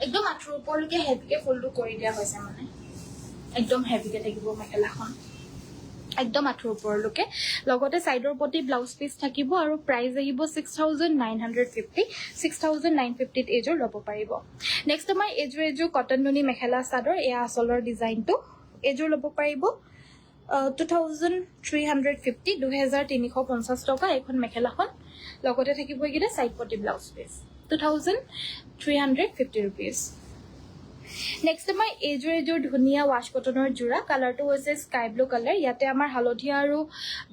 একদম আঁঠুৰ ওপৰলৈকে হেভিকে ফুলটো কৰি দিয়া হৈছে মানে একদম হেভিকে থাকিব মেখেলাখন একদম আঁঠুৰ ওপৰলৈকে লগতে সাইডৰ পটি ব্লাউজ পিস থাকিব আৰু প্ৰাইস আহিব 6950 6950 এযোৰ ল'ব পাৰিব নেক্সট আমাৰ এযোৰ কটন নুনি মেখেলা চাদৰ এয়া আচলৰ ডিজাইনটো এযোৰ ল'ব পাৰিব 2350 2350 টকা এখন মেখেলাখন লগতে থাকিব এইকেইটা সাইড পটি ব্লাউজ পিস 2350 rupees নেক্সট আমাৰ এযোৰ ধুনীয়া ৱাশ কটনৰ জোৰা কালাৰটো হৈছে স্কাই ব্লু কালাৰ ইয়াতে আমাৰ হালধীয়া আৰু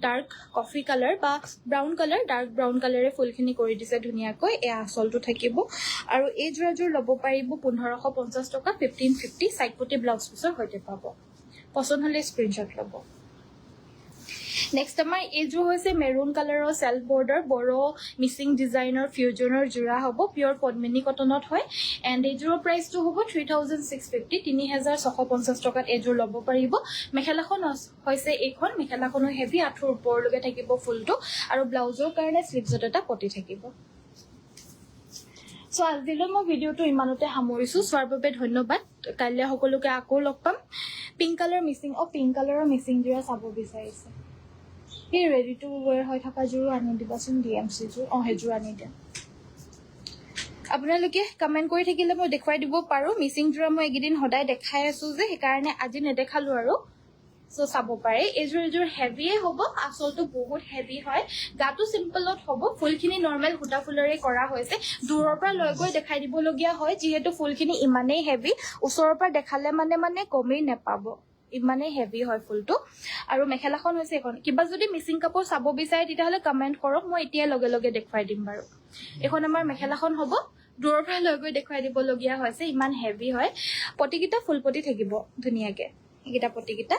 ডাৰ্ক কফি কালাৰ বা ব্ৰাউন কালাৰ ডাৰ্ক ব্ৰাউন কালাৰে ফুলখিনি কৰি দিছে ধুনীয়াকৈ এয়া আচলটো থাকিব আৰু এই জোৰাযোৰ ল'ব পাৰিব 1550 টকা 1550 সাইড পটি ব্লাউজ পিছৰ সৈতে পাব পছন্দ হলে স্ক্ৰিনশ্বট ল'ব নেক্সট আমাৰ এইযোৰ হৈছে মেৰুন কালাৰৰ সেলফ বৰ্ডাৰ বড় মিচিং ডিজাইনৰ ফিউজনৰ জোৰা হ'ব পিয়ৰ পদ্মিনী কটনত হয় এণ্ড এইযোৰৰ প্ৰাইচটো হ'ব 3650 3650 টকাত এইযোৰ ল'ব পাৰিব মেখেলাখন হৈছে এইখন মেখেলাখনো হেভি আঁঠুৰ ওপৰলৈকে থাকিব ফুলটো আৰু ব্লাউজৰ কাৰণে স্লিভছত এটা পটি থাকিব সো আজিলৈ মই ভিডিঅ'টো ইমানতে সামৰিছোঁ চোৱাৰ বাবে ধন্যবাদ কাইলৈ সকলোকে আকৌ লগ পাম পিংক কালাৰৰ মিচিং জোৰা চাব বিচাৰিছে এই ৰেডি টু ৱেৰ হৈ থকা জোৰো আনি দিবাচোন ডিএমচি জোৰ সেইযোৰ আনি দিয়া আপোনালোকে কমেণ্ট কৰি থাকিলে মই দেখুৱাই দিব পাৰোঁ মিচিং জোৰা মই এইকেইদিন সদায় দেখাই আছোঁ যে সেইকাৰণে আজি নেদেখালোঁ আৰু সো চাব পাৰে এইযোৰ হেভিয়ে হ'ব আচলটো বহুত হেভি হয় গাটো চিম্পলত হ'ব ফুলখিনি নৰ্মেল সূতা ফুলৰে কৰা হৈছে দূৰৰ পৰা লৈ গৈ দেখাই দিবলগীয়া হয় যিহেতু ফুলখিনি ইমানেই হেভি ওচৰৰ পৰা দেখালে মানে কমেই নেপাব ইমানেই হেভি হয় ফুলটো আৰু মেখেলাখন হৈছে এখন কিবা যদি মিচিং কাপোৰ চাব বিচাৰে তেতিয়াহ'লে কমেণ্ট কৰক মই এতিয়া লগে লগে দেখুৱাই দিম বাৰু এখন আমাৰ মেখেলাখন হ'ব দূৰৰ পৰা লৈ গৈ দেখুৱাই দিবলগীয়া হৈছে ইমান হেভি হয় পটিকেইটা ফুলপটি থাকিব ধুনীয়াকৈ এইকেইটা পটিকেইটা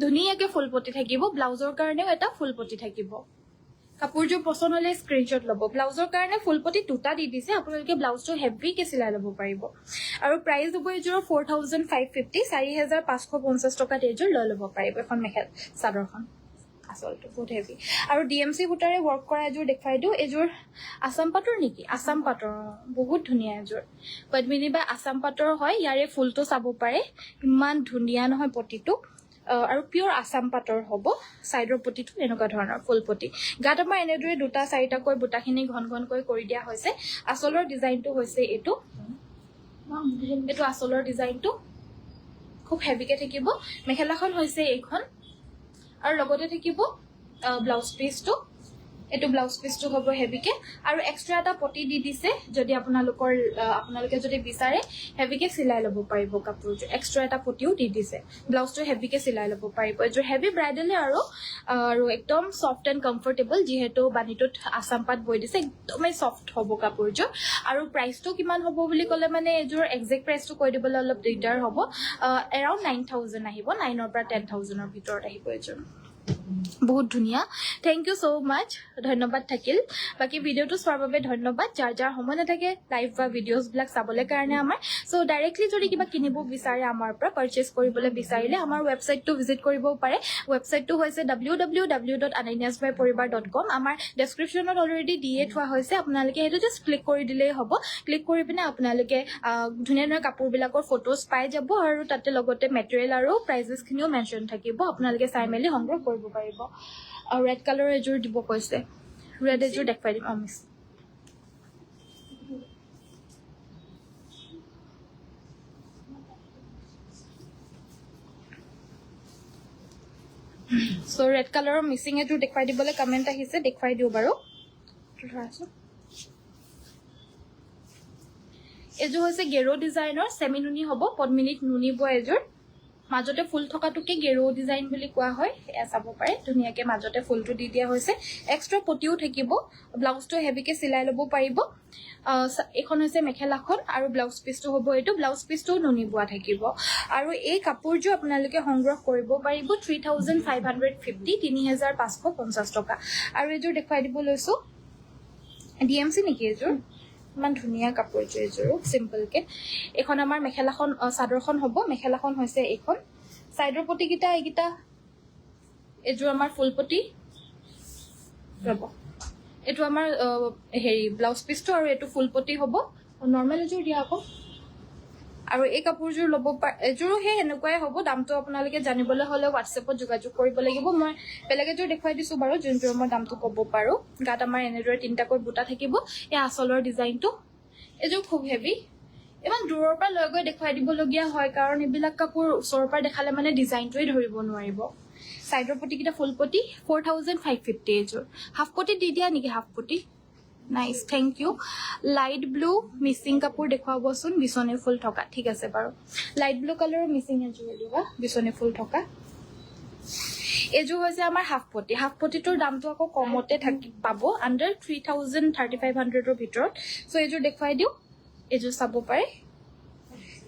ধুনীয়াকৈ ফুলপটি থাকিব ব্লাউজৰ কাৰণেও এটা ফুলপটি থাকিব কাপোৰযোৰ পছন্দ হলে স্ক্ৰিনশ্বট ল'ব ব্লাউজৰ কাৰণে ফুলপটি দুটা দি দিছে আপোনালোকে ব্লাউজটো হেভিকে চিলাই ল'ব পাৰিব আৰু প্ৰাইস হ'ব এইযোৰ 4550 4550 টকাত এইযোৰ লৈ ল'ব পাৰিব এখন মেখেলা চাদৰখন আচলটো বহুত হেভি আৰু ডিএমচি সূতাৰে ৱৰ্ক কৰা এযোৰ দেখুৱাই দিওঁ এইযোৰ আসাম পাটৰ নেকি আসাম পাটৰ বহুত ধুনীয়া এযোৰ পদ্মিনী বা আসাম পাটৰ হয় ইয়াৰে ফুলটো চাব পাৰে ইমান ধুনীয়া নহয় পটিটো আৰু পিয়ৰ আসাম পাটৰ হ'ব সাইডৰ পটিটো এনেকুৱা ধৰণৰ ফুলপটি গাত আমাৰ এনেদৰে দুটা চাৰিটাকৈ বুটাখিনি ঘন কৰি দিয়া হৈছে আচলৰ ডিজাইনটো হৈছে এইটো আচলৰ ডিজাইনটো খুব হেভিকে থাকিব মেখেলাখন হৈছে এইখন আৰু লগতে থাকিব ব্লাউজ পিসটো এটো ব্লাউজ পিসটো হ'ব হেভিকে আৰু এক্সট্ৰা এটা পটি দি দিছে যদি আপোনালোকে যদি বিচাৰে হেভিকে চিলাই ল'ব পাৰিব কাপোৰটো এক্সট্ৰা এটা পটিও দি দিছে ব্লাউজটো হেভিকে চিলাই ল'ব পাৰিব এযোৰ হেভি ব্ৰাইডালে আৰু একদম সফট এণ্ড কমফৰ্টেবল যিহেতু বানিটোত আসাম পাট বৈ দিছে একদমেই সফট হ'ব কাপোৰযোৰ আৰু প্ৰাইচটো কিমান হ'ব বুলি ক'লে মানে এযোৰ একজেক্ট প্ৰাইচটো কৈ দিবলৈ অলপ দিগদাৰ হ'ব এৰাউণ্ড 9000 আহিব 9 ৰ পৰা 10000 ৰ ভিতৰত আহিব এযোৰ বহুত ধুনিয়া থ্যাংক ইউ সো মাচ ধন্যবাদ থাকিল বাকি ভিডিওটো চোৱাৰ বাবে ধন্যবাদ যাৰ যাৰ সময় নাথাকে লাইভ বা ভিডিওজ বিলাক চাবলৈ কাৰণে আমাৰ সো ডাইৰেক্টলি যদি কিবা কিনিব বিচাৰে আমাৰ পৰা পাৰচেজ কৰিবলৈ বিচাৰিলে আমাৰ ৱেবসাইটটো ভিজিট কৰিব পাৰে ৱেবসাইটটো হৈছে www.ananyasbyporibar.com আমাৰ ডেসক্ৰিপচনত অলৰেডি দিয়ে থোৱা হৈছে আপোনালোকে হেতু জাস্ট ক্লিক কৰি দিলেই হ'ব ক্লিক কৰি পিনে আপোনালোকে ধুনিয়া ধুনিয়া কাপোৰ বিলাকৰ ফটোজ পাই যাব আৰু তাতে লগতে মেটেৰিয়েল আৰু প্ৰাইজেছ খিনিও মেনশন থাকিব আপোনালোকে চাই মেলি সংগ্ৰহ কৰিব পাৰিব red color এজোৰ দিব কৈছে red এজোৰ দেখাই দিম miss so red color missing এজোৰ দেখাই দিবলৈ কমেন্ট আহিছে দেখাই দিও বাৰু এজোৰ হৈছে গেৰো ডিজাইনৰ সেমি নুনি হ'ব পদ্মিনীত নুনি বয় এজোৰ মাজতে ফুল থকাটোকে গেৰো ডিজাইন বুলি কোৱা হয় এয়া চাব পাৰে ধুনিয়াকে মাজতে ফুলটো দি দিয়া হৈছে এক্সট্ৰা পটিও থাকিব ব্লাউজটো হেভিকে সিলাই লব পাৰিব এখন হৈছে মেখেলাখন আৰু ব্লাউজ পিসটো হ'ব এটো ব্লাউজ পিসটো নুনি বোৱা থাকিব আৰু এই কাপোৰটো আপোনালোকে সংগ্ৰহ কৰিব পাৰিব 3550 3550 টকা আৰু এজোৰ দেখাই দিব লৈছো ডিএমসি নেকি এজোৰ মান ধুনিয়া কাপোৰ এজোৰ সিম্পল কে এখন আমাৰ মেখেলাখন সাদৰখন হ'ব মেখেলাখন হৈছে এখন সাইডৰ পটি কিটা এইকিটা এজোৰ আমাৰ ফুল পটি ৰব এটো আমাৰ হেৰি ব্লাউজ পিসটো আৰু এটো ফুল পটি হ'ব নৰমাল এজোৰ দিয়া আকৌ আৰু এই কাপোৰজোৰ লব এজোৰো হে এনেকুৱাই হ'ব দামটো আপোনালোকে জানিবলৈ হলে WhatsAppত যোগাযোগ কৰিব লাগিব মই বেলেগ এজোৰ দেখাই দিছো বাৰু যোনটোৰ মই দামটো ক'ব পাৰো গাত আমাৰ এনেদৰে তিনটাকৈ বুটা থাকিব এই আসলৰ ডিজাইনটো এজোৰ খুব হেভি ইমান দূৰৰ পৰা লৈ গৈ দেখাই দিবলগীয়া হয় কাৰণ এইবিলাক কাপোৰ ওচৰৰ পৰা দেখালে মানে ডিজাইনটোই ধৰিব নোৱাৰিব সাইডৰ পটি কিটা ফুল পটি 4550 এজোৰ হাফ পটি দি দিয়া নেকি হাফ পটি nice thank you light blue missing কাপোৰ দেখাবচোন বিছনে ফুল থকা ঠিক আছে বাৰু লাইট ব্লু কালাৰৰ মিসিং এজোৰ দিবা বিছনে ফুল থকা এজোৰ হৈছে আমাৰ হাফ পটিটোৰ দামটো আকৌ কমতে থাকি পাব আন্ডাৰ 3000 3500 ৰ ভিতৰত সো এজোৰ দেখাই দিও এজোৰ চাব পাৰে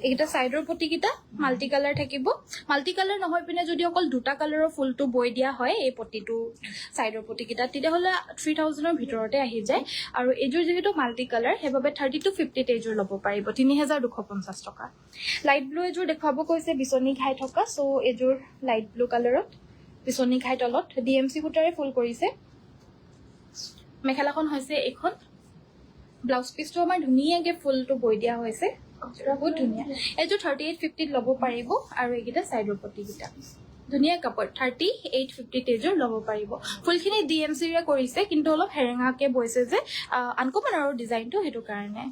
এইটা সাইডৰ পটি কিটা মাল্টি কালাৰ থাকিব মাল্টি কালাৰ নহয় পিনে যদি অকল দুটা কালাৰৰ ফুলটো বৈ দিয়া হয় এই পটিটো সাইডৰ পটি কিটা তেতিয়া হলে 3000 ৰ ভিতৰতে আহি যায় আৰু এজোৰ যেহেতু মাল্টি কালাৰ হেবাবে 30 to 50 এজোৰ লব পাৰিব 3250 টকা লাইট ব্লু এজোৰ দেখাব কৈছে বিছনি ঘাই থকা সো এজোৰ লাইট ব্লু কালাৰত বিছনি ঘাই তলত ডিএমসি ফুটাৰে ফুল কৰিছে মেখেলাখন হৈছে এখন ব্লাউজ পিসটো আমাৰ ধুনিয়াকে ফুলটো বৈ দিয়া হৈছে বহুত ধুনিয়া এজো 3850 লব পাৰিব আৰু এইকিটা সাইডৰ পটি কিটা ধুনিয়া কাপোৰ 3850 তেজৰ লব পাৰিব ফুলখিনি ডিএমসি ৰে কৰিছে কিন্তু অলপ হেৰেঙাকে বৈছে যে আনকমন আৰু ডিজাইনটো হেতু কাৰণে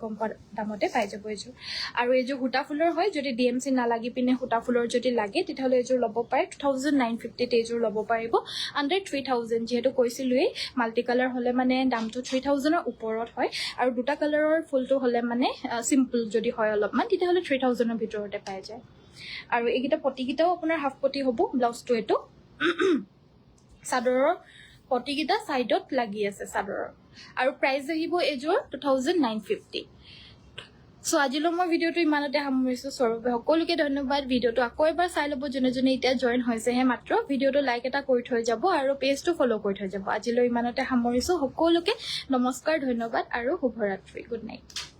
কম দামতে পাই যাব এজো আৰু এজো হুটা ফুলৰ হয় যদি ডিএমসি না লাগি পিনে হুটা ফুলৰ যদি লাগে তেতিয়াহলে এজো লব পাৰে 2950 তেজৰ লব পাৰিব আন্ডাৰ 3000 যেহেতু কৈছিলুই মাল্টি কালাৰ হলে মানে দামটো 3000 ৰ ওপৰত হয় আৰু দুটা কালাৰৰ ফুলটো হলে মানে সিম্পল যদি হয় অলপমান তেতিয়াহলে 3000 ৰ ভিতৰতে পাই যায় আৰু এইকিটা পটি কিটাও আপোনাৰ হাফ পটি হ'ব ব্লাউজটো এটো সাদৰৰ পটি কিটা সাইডত লাগি আছে সাদৰৰ আৰু প্ৰাইস আহিব এজোৰ 2950 সো আজিলৈ মই ভিডিওটো ইমানতে সামৰিছো সৰবে সকলোকে ধন্যবাদ ভিডিওটো আকৌ এবাৰ চাই লব জনে জনে এতিয়া জয়েন হৈছে হে মাত্ৰ ভিডিওটো লাইক এটা কৰি থৈ যাব আৰু পেজটো ফলো কৰি থৈ যাব আজিলৈ ইমানতে সামৰিছো সকলোকে নমস্কাৰ ধন্যবাদ আৰু শুভৰাত্ৰি গুড নাইট